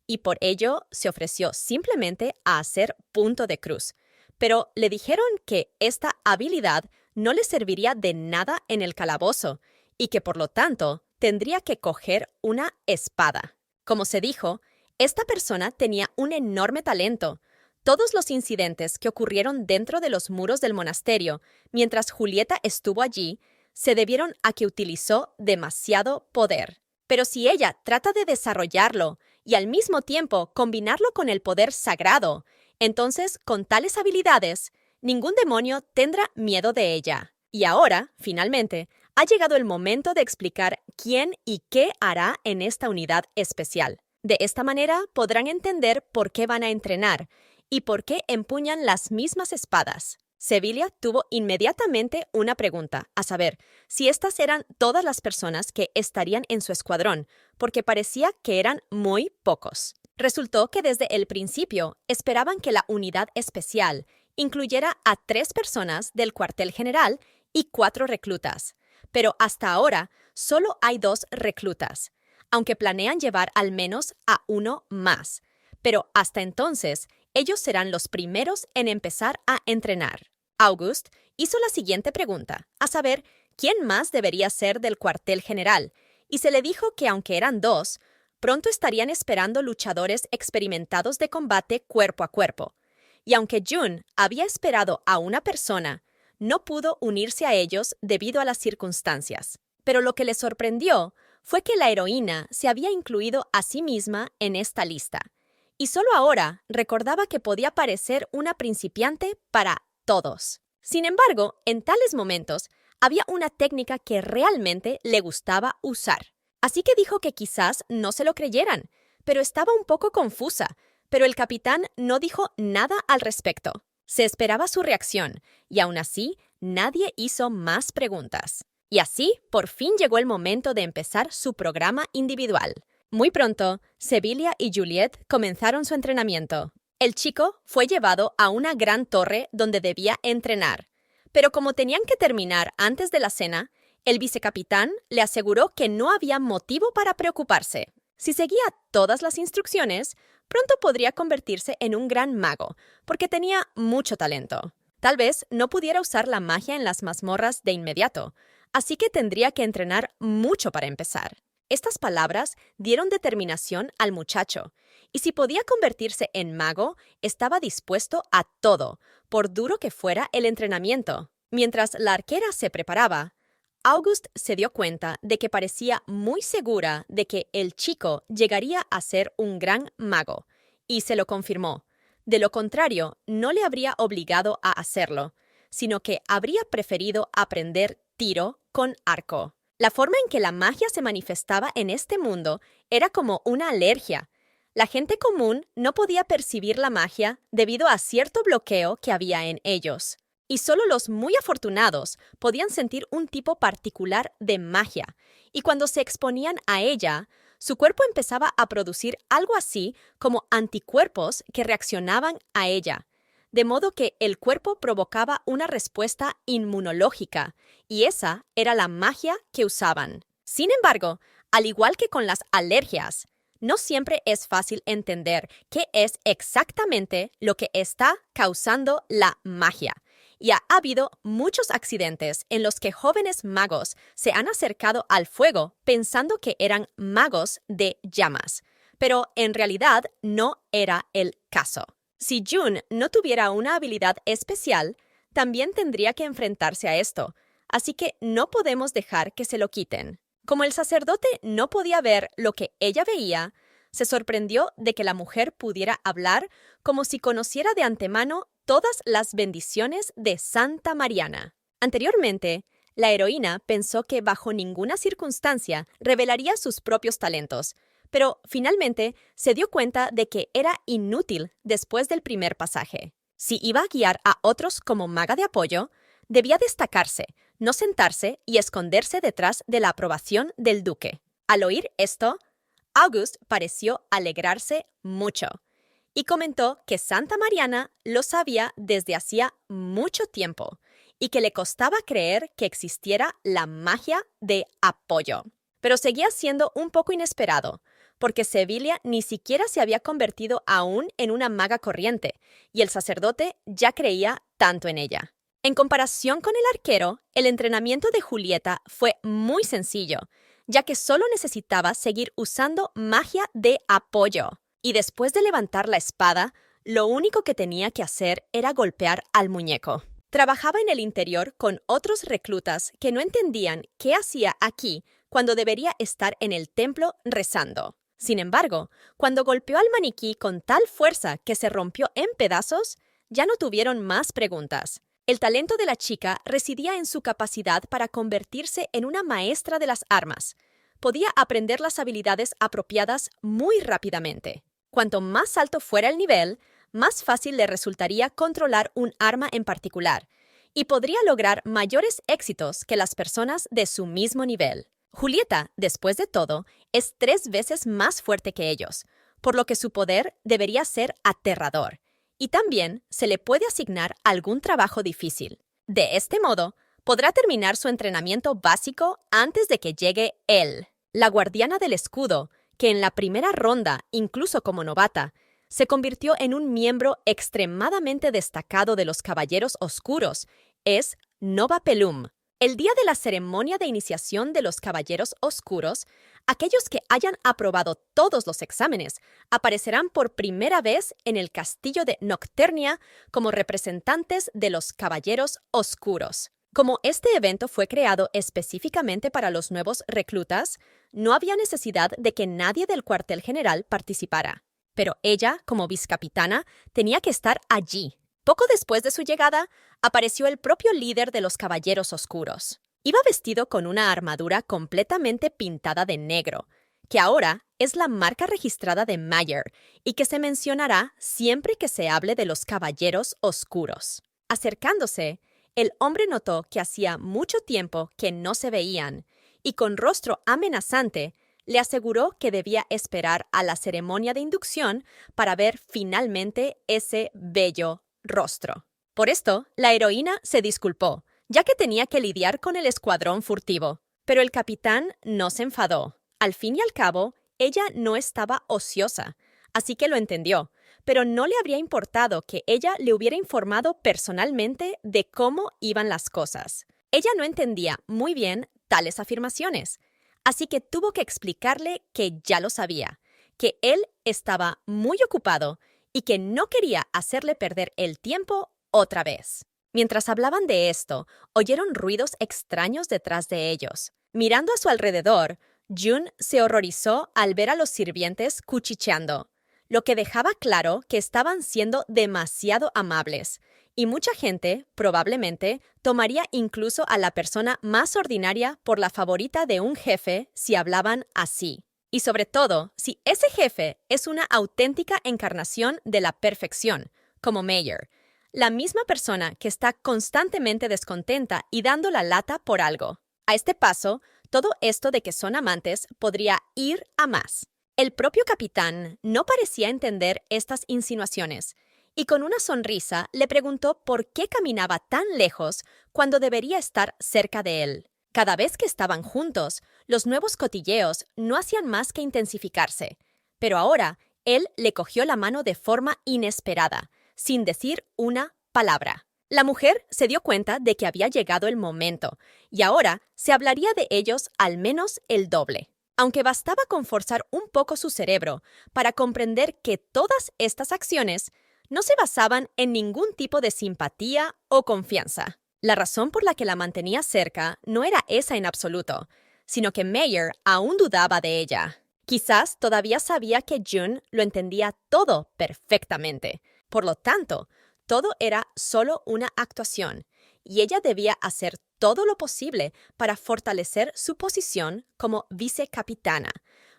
S1: y por ello se ofreció simplemente a hacer punto de cruz. Pero le dijeron que esta habilidad no le serviría de nada en el calabozo, y que por lo tanto tendría que coger una espada. Como se dijo, esta persona tenía un enorme talento. Todos los incidentes que ocurrieron dentro de los muros del monasterio mientras Julieta estuvo allí se debieron a que utilizó demasiado poder. Pero si ella trata de desarrollarlo y al mismo tiempo combinarlo con el poder sagrado, entonces con tales habilidades, ningún demonio tendrá miedo de ella. Y ahora, finalmente, ha llegado el momento de explicar quién y qué hará en esta unidad especial. De esta manera podrán entender por qué van a entrenar y por qué empuñan las mismas espadas. Sevilla tuvo inmediatamente una pregunta, a saber, si estas eran todas las personas que estarían en su escuadrón, porque parecía que eran muy pocos. Resultó que desde el principio esperaban que la unidad especial incluyera a 3 personas del cuartel general y 4 reclutas, pero hasta ahora solo hay 2 reclutas, aunque planean llevar al menos a 1 más. Pero hasta entonces, ellos serán los primeros en empezar a entrenar. August hizo la siguiente pregunta, a saber, ¿quién más debería ser del cuartel general? Y se le dijo que aunque eran 2, pronto estarían esperando luchadores experimentados de combate cuerpo a cuerpo. Y aunque June había esperado a una persona, no pudo unirse a ellos debido a las circunstancias. Pero lo que le sorprendió fue que la heroína se había incluido a sí misma en esta lista, y solo ahora recordaba que podía parecer una principiante para todos. Sin embargo, en tales momentos, había una técnica que realmente le gustaba usar. Así que dijo que quizás no se lo creyeran, pero estaba un poco confusa, pero el capitán no dijo nada al respecto. Se esperaba su reacción, y aún así, nadie hizo más preguntas. Y así, por fin llegó el momento de empezar su programa individual. Muy pronto, Sevilla y Juliet comenzaron su entrenamiento. El chico fue llevado a una gran torre donde debía entrenar. Pero como tenían que terminar antes de la cena, el vicecapitán le aseguró que no había motivo para preocuparse. Si seguía todas las instrucciones, pronto podría convertirse en un gran mago, porque tenía mucho talento. Tal vez no pudiera usar la magia en las mazmorras de inmediato, así que tendría que entrenar mucho para empezar. Estas palabras dieron determinación al muchacho, y si podía convertirse en mago, estaba dispuesto a todo, por duro que fuera el entrenamiento. Mientras la arquera se preparaba, August se dio cuenta de que parecía muy segura de que el chico llegaría a ser un gran mago, y se lo confirmó. De lo contrario, no le habría obligado a hacerlo, sino que habría preferido aprender tiro con arco. La forma en que la magia se manifestaba en este mundo era como una alergia. La gente común no podía percibir la magia debido a cierto bloqueo que había en ellos. Y solo los muy afortunados podían sentir un tipo particular de magia, y cuando se exponían a ella, su cuerpo empezaba a producir algo así como anticuerpos que reaccionaban a ella, de modo que el cuerpo provocaba una respuesta inmunológica, y esa era la magia que usaban. Sin embargo, al igual que con las alergias, no siempre es fácil entender qué es exactamente lo que está causando la magia. Y ha habido muchos accidentes en los que jóvenes magos se han acercado al fuego pensando que eran magos de llamas, pero en realidad no era el caso. Si June no tuviera una habilidad especial, también tendría que enfrentarse a esto, así que no podemos dejar que se lo quiten. Como el sacerdote no podía ver lo que ella veía, se sorprendió de que la mujer pudiera hablar como si conociera de antemano todas las bendiciones de Santa Mariana. Anteriormente, la heroína pensó que bajo ninguna circunstancia revelaría sus propios talentos, pero finalmente se dio cuenta de que era inútil después del primer pasaje. Si iba a guiar a otros como maga de apoyo, debía destacarse, no sentarse y esconderse detrás de la aprobación del duque. Al oír esto, August pareció alegrarse mucho y comentó que Santa Mariana lo sabía desde hacía mucho tiempo y que le costaba creer que existiera la magia de apoyo. Pero seguía siendo un poco inesperado, porque Sevilla ni siquiera se había convertido aún en una maga corriente, y el sacerdote ya creía tanto en ella. En comparación con el arquero, el entrenamiento de Julieta fue muy sencillo, ya que solo necesitaba seguir usando magia de apoyo. Y después de levantar la espada, lo único que tenía que hacer era golpear al muñeco. Trabajaba en el interior con otros reclutas que no entendían qué hacía aquí cuando debería estar en el templo rezando. Sin embargo, cuando golpeó al maniquí con tal fuerza que se rompió en pedazos, ya no tuvieron más preguntas. El talento de la chica residía en su capacidad para convertirse en una maestra de las armas. Podía aprender las habilidades apropiadas muy rápidamente. Cuanto más alto fuera el nivel, más fácil le resultaría controlar un arma en particular, y podría lograr mayores éxitos que las personas de su mismo nivel. Julieta, después de todo, es 3 veces más fuerte que ellos, por lo que su poder debería ser aterrador, y también se le puede asignar algún trabajo difícil. De este modo, podrá terminar su entrenamiento básico antes de que llegue él. La guardiana del escudo, que en la primera ronda, incluso como novata, se convirtió en un miembro extremadamente destacado de los Caballeros Oscuros, es Nova Pelum. El día de la ceremonia de iniciación de los Caballeros Oscuros, aquellos que hayan aprobado todos los exámenes aparecerán por primera vez en el castillo de Nocturnia como representantes de los Caballeros Oscuros. Como este evento fue creado específicamente para los nuevos reclutas, no había necesidad de que nadie del cuartel general participara. Pero ella, como vizcapitana, tenía que estar allí. Poco después de su llegada, apareció el propio líder de los Caballeros Oscuros. Iba vestido con una armadura completamente pintada de negro, que ahora es la marca registrada de Mayer y que se mencionará siempre que se hable de los Caballeros Oscuros. Acercándose, el hombre notó que hacía mucho tiempo que no se veían y con rostro amenazante le aseguró que debía esperar a la ceremonia de inducción para ver finalmente ese bello rostro. Por esto, la heroína se disculpó, ya que tenía que lidiar con el escuadrón furtivo. Pero el capitán no se enfadó. Al fin y al cabo, ella no estaba ociosa, así que lo entendió, pero no le habría importado que ella le hubiera informado personalmente de cómo iban las cosas. Ella no entendía muy bien tales afirmaciones, así que tuvo que explicarle que ya lo sabía, que él estaba muy ocupado y que no quería hacerle perder el tiempo otra vez. Mientras hablaban de esto, oyeron ruidos extraños detrás de ellos. Mirando a su alrededor, June se horrorizó al ver a los sirvientes cuchicheando, lo que dejaba claro que estaban siendo demasiado amables, y mucha gente, probablemente, tomaría incluso a la persona más ordinaria por la favorita de un jefe si hablaban así. Y sobre todo, si ese jefe es una auténtica encarnación de la perfección, como Mayer, la misma persona que está constantemente descontenta y dando la lata por algo. A este paso, todo esto de que son amantes podría ir a más. El propio capitán no parecía entender estas insinuaciones, y con una sonrisa le preguntó por qué caminaba tan lejos cuando debería estar cerca de él. Cada vez que estaban juntos, los nuevos cotilleos no hacían más que intensificarse, pero ahora él le cogió la mano de forma inesperada, sin decir una palabra. La mujer se dio cuenta de que había llegado el momento, y ahora se hablaría de ellos al menos el doble. Aunque bastaba con forzar un poco su cerebro para comprender que todas estas acciones no se basaban en ningún tipo de simpatía o confianza. La razón por la que la mantenía cerca no era esa en absoluto, sino que Mayer aún dudaba de ella. Quizás todavía sabía que June lo entendía todo perfectamente. Por lo tanto, todo era solo una actuación, y ella debía hacer todo lo posible para fortalecer su posición como vicecapitana,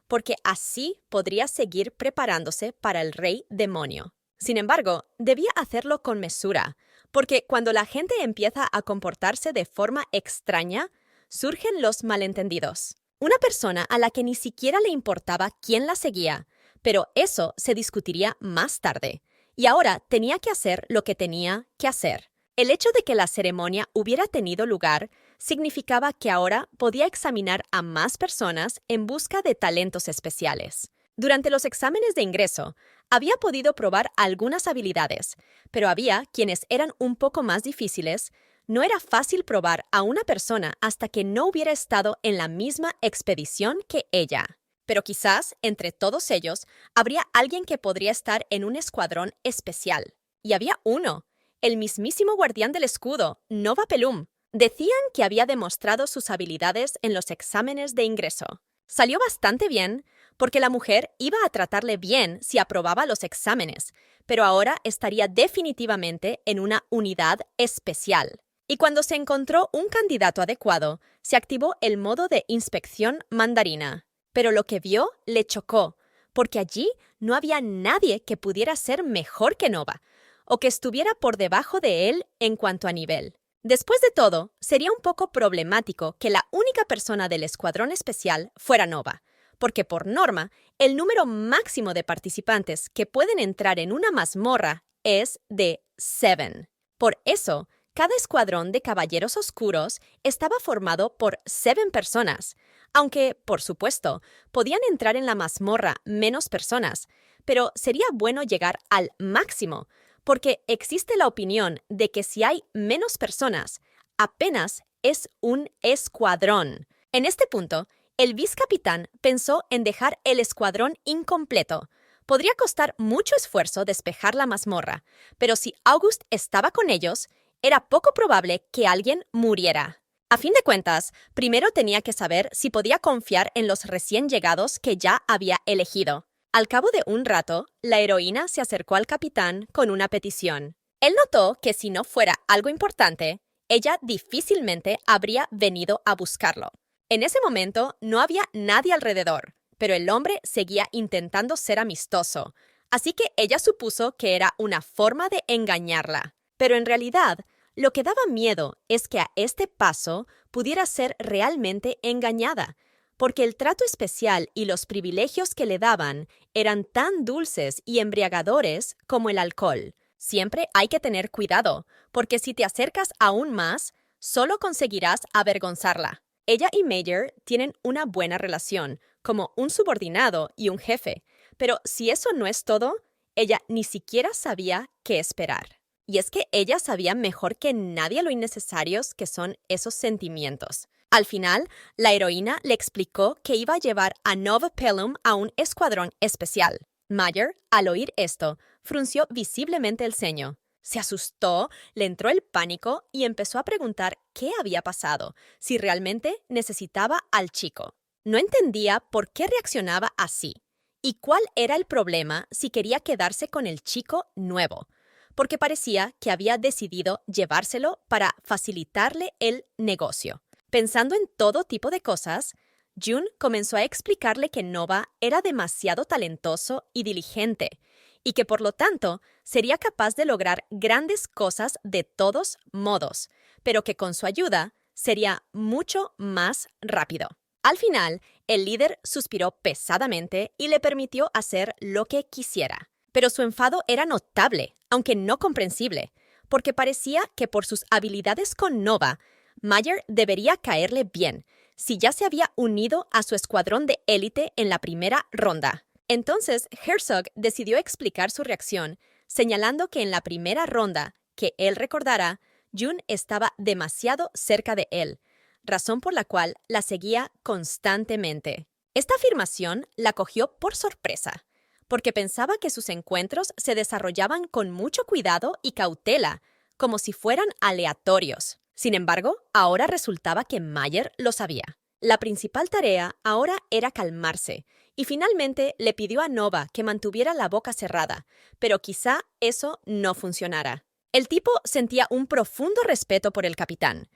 S1: porque así podría seguir preparándose para el rey demonio. Sin embargo, debía hacerlo con mesura, porque cuando la gente empieza a comportarse de forma extraña, surgen los malentendidos. Una persona a la que ni siquiera le importaba quién la seguía, pero eso se discutiría más tarde, y ahora tenía que hacer lo que tenía que hacer. El hecho de que la ceremonia hubiera tenido lugar significaba que ahora podía examinar a más personas en busca de talentos especiales. Durante los exámenes de ingreso, había podido probar algunas habilidades, pero había quienes eran un poco más difíciles. No era fácil probar a una persona hasta que no hubiera estado en la misma expedición que ella. Pero quizás, entre todos ellos, habría alguien que podría estar en un escuadrón especial. Y había uno, el mismísimo guardián del escudo, Nova Pelum. Decían que había demostrado sus habilidades en los exámenes de ingreso. Salió bastante bien, porque la mujer iba a tratarle bien si aprobaba los exámenes, pero ahora estaría definitivamente en una unidad especial. Y cuando se encontró un candidato adecuado, se activó el modo de inspección mandarina. Pero lo que vio le chocó, porque allí no había nadie que pudiera ser mejor que Nova, o que estuviera por debajo de él en cuanto a nivel. Después de todo, sería un poco problemático que la única persona del escuadrón especial fuera Nova, porque por norma, el número máximo de participantes que pueden entrar en una mazmorra es de 7. Por eso, cada escuadrón de caballeros oscuros estaba formado por 7 personas, aunque, por supuesto, podían entrar en la mazmorra menos personas, pero sería bueno llegar al máximo, porque existe la opinión de que si hay menos personas, apenas es un escuadrón. En este punto, el vicecapitán pensó en dejar el escuadrón incompleto. Podría costar mucho esfuerzo despejar la mazmorra, pero si August estaba con ellos, era poco probable que alguien muriera. A fin de cuentas, primero tenía que saber si podía confiar en los recién llegados que ya había elegido. Al cabo de un rato, la heroína se acercó al capitán con una petición. Él notó que si no fuera algo importante, ella difícilmente habría venido a buscarlo. En ese momento no había nadie alrededor, pero el hombre seguía intentando ser amistoso, así que ella supuso que era una forma de engañarla. Pero en realidad, lo que daba miedo es que a este paso pudiera ser realmente engañada, porque el trato especial y los privilegios que le daban eran tan dulces y embriagadores como el alcohol. Siempre hay que tener cuidado, porque si te acercas aún más, solo conseguirás avergonzarla. Ella y Mayer tienen una buena relación, como un subordinado y un jefe, pero si eso no es todo, ella ni siquiera sabía qué esperar. Y es que ella sabía mejor que nadie lo innecesarios que son esos sentimientos. Al final, la heroína le explicó que iba a llevar a Nova Pelham a un escuadrón especial. Mayer, al oír esto, frunció visiblemente el ceño. Se asustó, le entró el pánico y empezó a preguntar qué había pasado, si realmente necesitaba al chico. No entendía por qué reaccionaba así y cuál era el problema si quería quedarse con el chico nuevo, porque parecía que había decidido llevárselo para facilitarle el negocio. Pensando en todo tipo de cosas, June comenzó a explicarle que Nova era demasiado talentoso y diligente, y que por lo tanto sería capaz de lograr grandes cosas de todos modos, pero que con su ayuda sería mucho más rápido. Al final, el líder suspiró pesadamente y le permitió hacer lo que quisiera. Pero su enfado era notable, aunque no comprensible, porque parecía que por sus habilidades con Nova, Mayer debería caerle bien, si ya se había unido a su escuadrón de élite en la primera ronda. Entonces, Herzog decidió explicar su reacción, señalando que en la primera ronda, que él recordara, June estaba demasiado cerca de él, razón por la cual la seguía constantemente. Esta afirmación la cogió por sorpresa, porque pensaba que sus encuentros se desarrollaban con mucho cuidado y cautela, como si fueran aleatorios. Sin embargo, ahora resultaba que Mayer lo sabía. La principal tarea ahora era calmarse, y finalmente le pidió a Nova que mantuviera la boca cerrada, pero quizá eso no funcionara. El tipo sentía un profundo respeto por el capitán,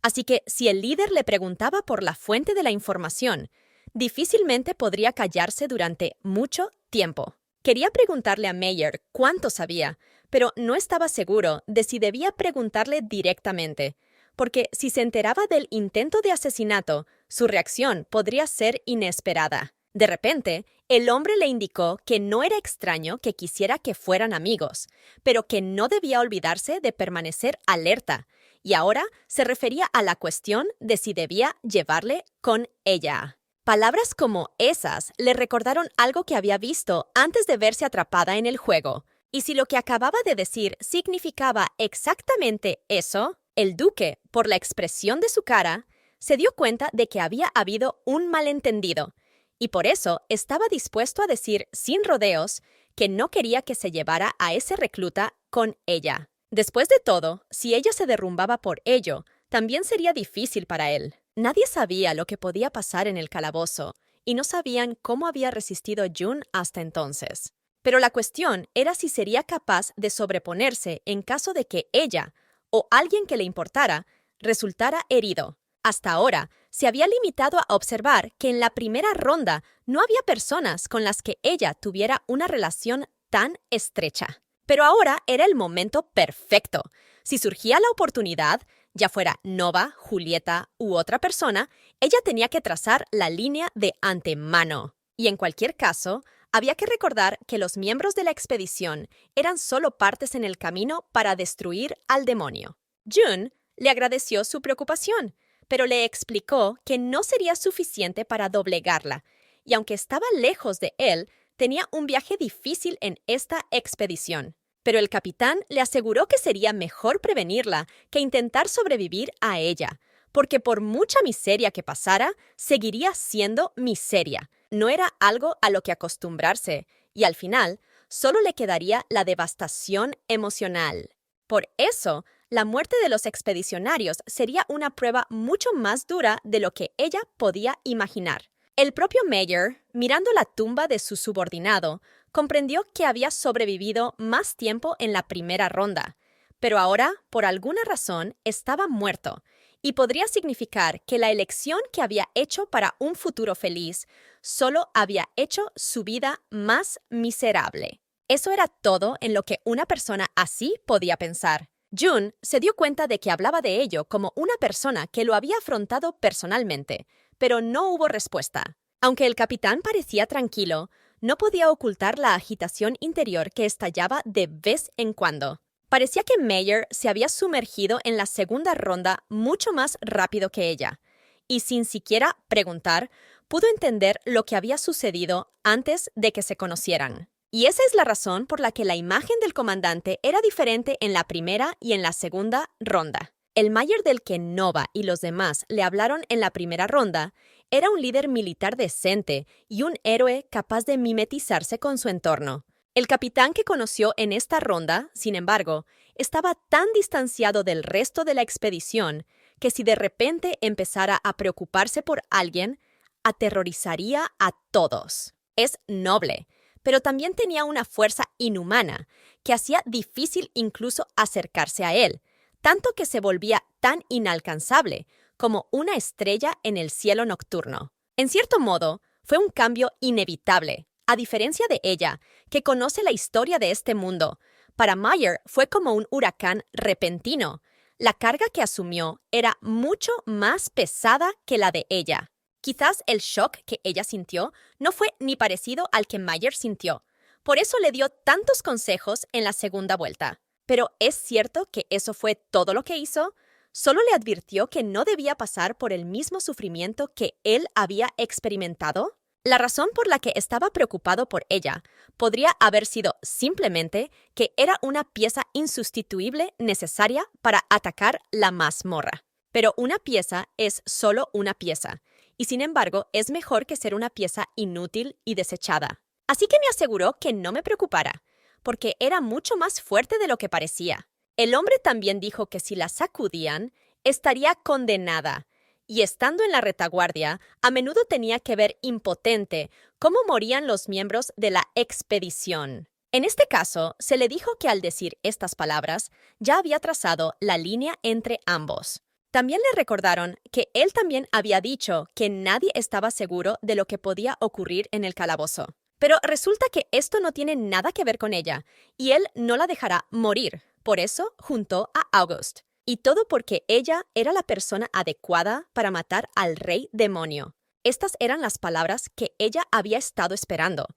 S1: así que si el líder le preguntaba por la fuente de la información, difícilmente podría callarse durante mucho tiempo. Quería preguntarle a Mayer cuánto sabía, pero no estaba seguro de si debía preguntarle directamente, porque si se enteraba del intento de asesinato, su reacción podría ser inesperada. De repente, el hombre le indicó que no era extraño que quisiera que fueran amigos, pero que no debía olvidarse de permanecer alerta, y ahora se refería a la cuestión de si debía llevarle con ella. Palabras como esas le recordaron algo que había visto antes de verse atrapada en el juego. Y si lo que acababa de decir significaba exactamente eso, el duque, por la expresión de su cara, se dio cuenta de que había habido un malentendido, y por eso estaba dispuesto a decir sin rodeos que no quería que se llevara a ese recluta con ella. Después de todo, si ella se derrumbaba por ello, también sería difícil para él. Nadie sabía lo que podía pasar en el calabozo, y no sabían cómo había resistido June hasta entonces. Pero la cuestión era si sería capaz de sobreponerse en caso de que ella, o alguien que le importara, resultara herido. Hasta ahora, se había limitado a observar que en la primera ronda no había personas con las que ella tuviera una relación tan estrecha. Pero ahora era el momento perfecto. Si surgía la oportunidad, ya fuera Nova, Julieta u otra persona, ella tenía que trazar la línea de antemano. Y en cualquier caso, había que recordar que los miembros de la expedición eran solo partes en el camino para destruir al demonio. June le agradeció su preocupación, pero le explicó que no sería suficiente para doblegarla, y aunque estaba lejos de él, tenía un viaje difícil en esta expedición. Pero el capitán le aseguró que sería mejor prevenirla que intentar sobrevivir a ella, porque por mucha miseria que pasara, seguiría siendo miseria. No era algo a lo que acostumbrarse, y al final, solo le quedaría la devastación emocional. Por eso, la muerte de los expedicionarios sería una prueba mucho más dura de lo que ella podía imaginar. El propio Mayer, mirando la tumba de su subordinado, comprendió que había sobrevivido más tiempo en la primera ronda, pero ahora, por alguna razón, estaba muerto, y podría significar que la elección que había hecho para un futuro feliz solo había hecho su vida más miserable. Eso era todo en lo que una persona así podía pensar. June se dio cuenta de que hablaba de ello como una persona que lo había afrontado personalmente, pero no hubo respuesta. Aunque el capitán parecía tranquilo, no podía ocultar la agitación interior que estallaba de vez en cuando. Parecía que Mayer se había sumergido en la segunda ronda mucho más rápido que ella, y sin siquiera preguntar, pudo entender lo que había sucedido antes de que se conocieran. Y esa es la razón por la que la imagen del comandante era diferente en la primera y en la segunda ronda. El Mayer del que Nova y los demás le hablaron en la primera ronda era un líder militar decente y un héroe capaz de mimetizarse con su entorno. El capitán que conoció en esta ronda, sin embargo, estaba tan distanciado del resto de la expedición que si de repente empezara a preocuparse por alguien, aterrorizaría a todos. Es noble, pero también tenía una fuerza inhumana que hacía difícil incluso acercarse a él, tanto que se volvía tan inalcanzable como una estrella en el cielo nocturno. En cierto modo, fue un cambio inevitable. A diferencia de ella, que conoce la historia de este mundo, para Mayer fue como un huracán repentino. La carga que asumió era mucho más pesada que la de ella. Quizás el shock que ella sintió no fue ni parecido al que Mayer sintió. Por eso le dio tantos consejos en la segunda vuelta. Pero ¿es cierto que eso fue todo lo que hizo? Solo le advirtió que no debía pasar por el mismo sufrimiento que él había experimentado. La razón por la que estaba preocupado por ella podría haber sido simplemente que era una pieza insustituible necesaria para atacar la mazmorra. Pero una pieza es solo una pieza, y sin embargo es mejor que ser una pieza inútil y desechada. Así que me aseguró que no me preocupara, porque era mucho más fuerte de lo que parecía. El hombre también dijo que si la sacudían, estaría condenada, y estando en la retaguardia, a menudo tenía que ver impotente cómo morían los miembros de la expedición. En este caso, se le dijo que al decir estas palabras, ya había trazado la línea entre ambos. También le recordaron que él también había dicho que nadie estaba seguro de lo que podía ocurrir en el calabozo. Pero resulta que esto no tiene nada que ver con ella, y él no la dejará morir. Por eso juntó a August. Y todo porque ella era la persona adecuada para matar al rey demonio. Estas eran las palabras que ella había estado esperando.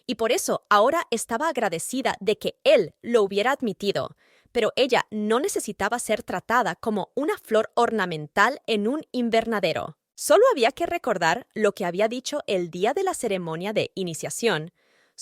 S1: Y por eso ahora estaba agradecida de que él lo hubiera admitido. Pero ella no necesitaba ser tratada como una flor ornamental en un invernadero. Solo había que recordar lo que había dicho el día de la ceremonia de iniciación.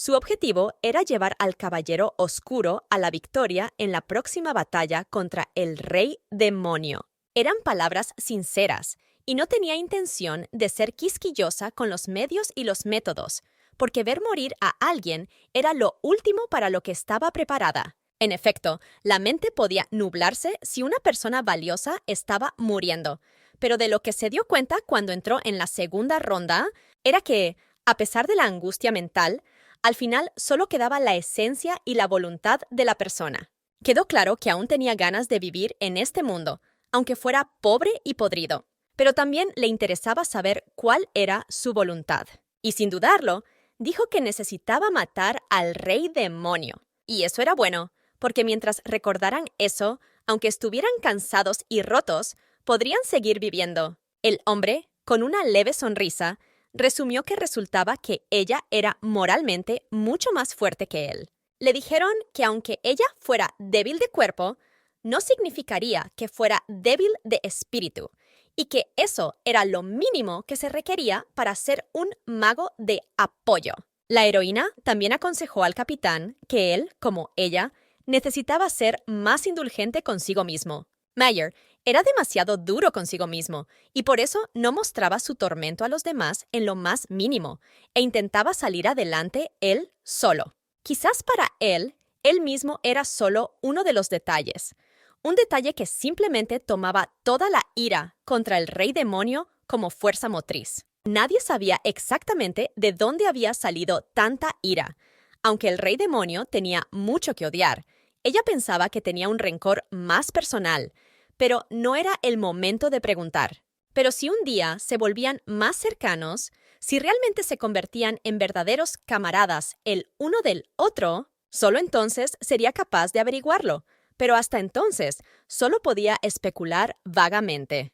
S1: Su objetivo era llevar al Caballero Oscuro a la victoria en la próxima batalla contra el Rey Demonio. Eran palabras sinceras, y no tenía intención de ser quisquillosa con los medios y los métodos, porque ver morir a alguien era lo último para lo que estaba preparada. En efecto, la mente podía nublarse si una persona valiosa estaba muriendo, pero de lo que se dio cuenta cuando entró en la segunda ronda era que, a pesar de la angustia mental, al final solo quedaba la esencia y la voluntad de la persona. Quedó claro que aún tenía ganas de vivir en este mundo, aunque fuera pobre y podrido, pero también le interesaba saber cuál era su voluntad. Y sin dudarlo, dijo que necesitaba matar al rey demonio. Y eso era bueno, porque mientras recordaran eso, aunque estuvieran cansados y rotos, podrían seguir viviendo. El hombre, con una leve sonrisa, resumió que resultaba que ella era moralmente mucho más fuerte que él. Le dijeron que aunque ella fuera débil de cuerpo, no significaría que fuera débil de espíritu, y que eso era lo mínimo que se requería para ser un mago de apoyo. La heroína también aconsejó al capitán que él, como ella, necesitaba ser más indulgente consigo mismo. Mayer Era demasiado duro consigo mismo, y por eso no mostraba su tormento a los demás en lo más mínimo, e intentaba salir adelante él solo. Quizás para él mismo era solo uno de los detalles, un detalle que simplemente tomaba toda la ira contra el rey demonio como fuerza motriz. Nadie sabía exactamente de dónde había salido tanta ira. Aunque el rey demonio tenía mucho que odiar, ella pensaba que tenía un rencor más personal, pero no era el momento de preguntar. Pero si un día se volvían más cercanos, si realmente se convertían en verdaderos camaradas el uno del otro, solo entonces sería capaz de averiguarlo. Pero hasta entonces solo podía especular vagamente.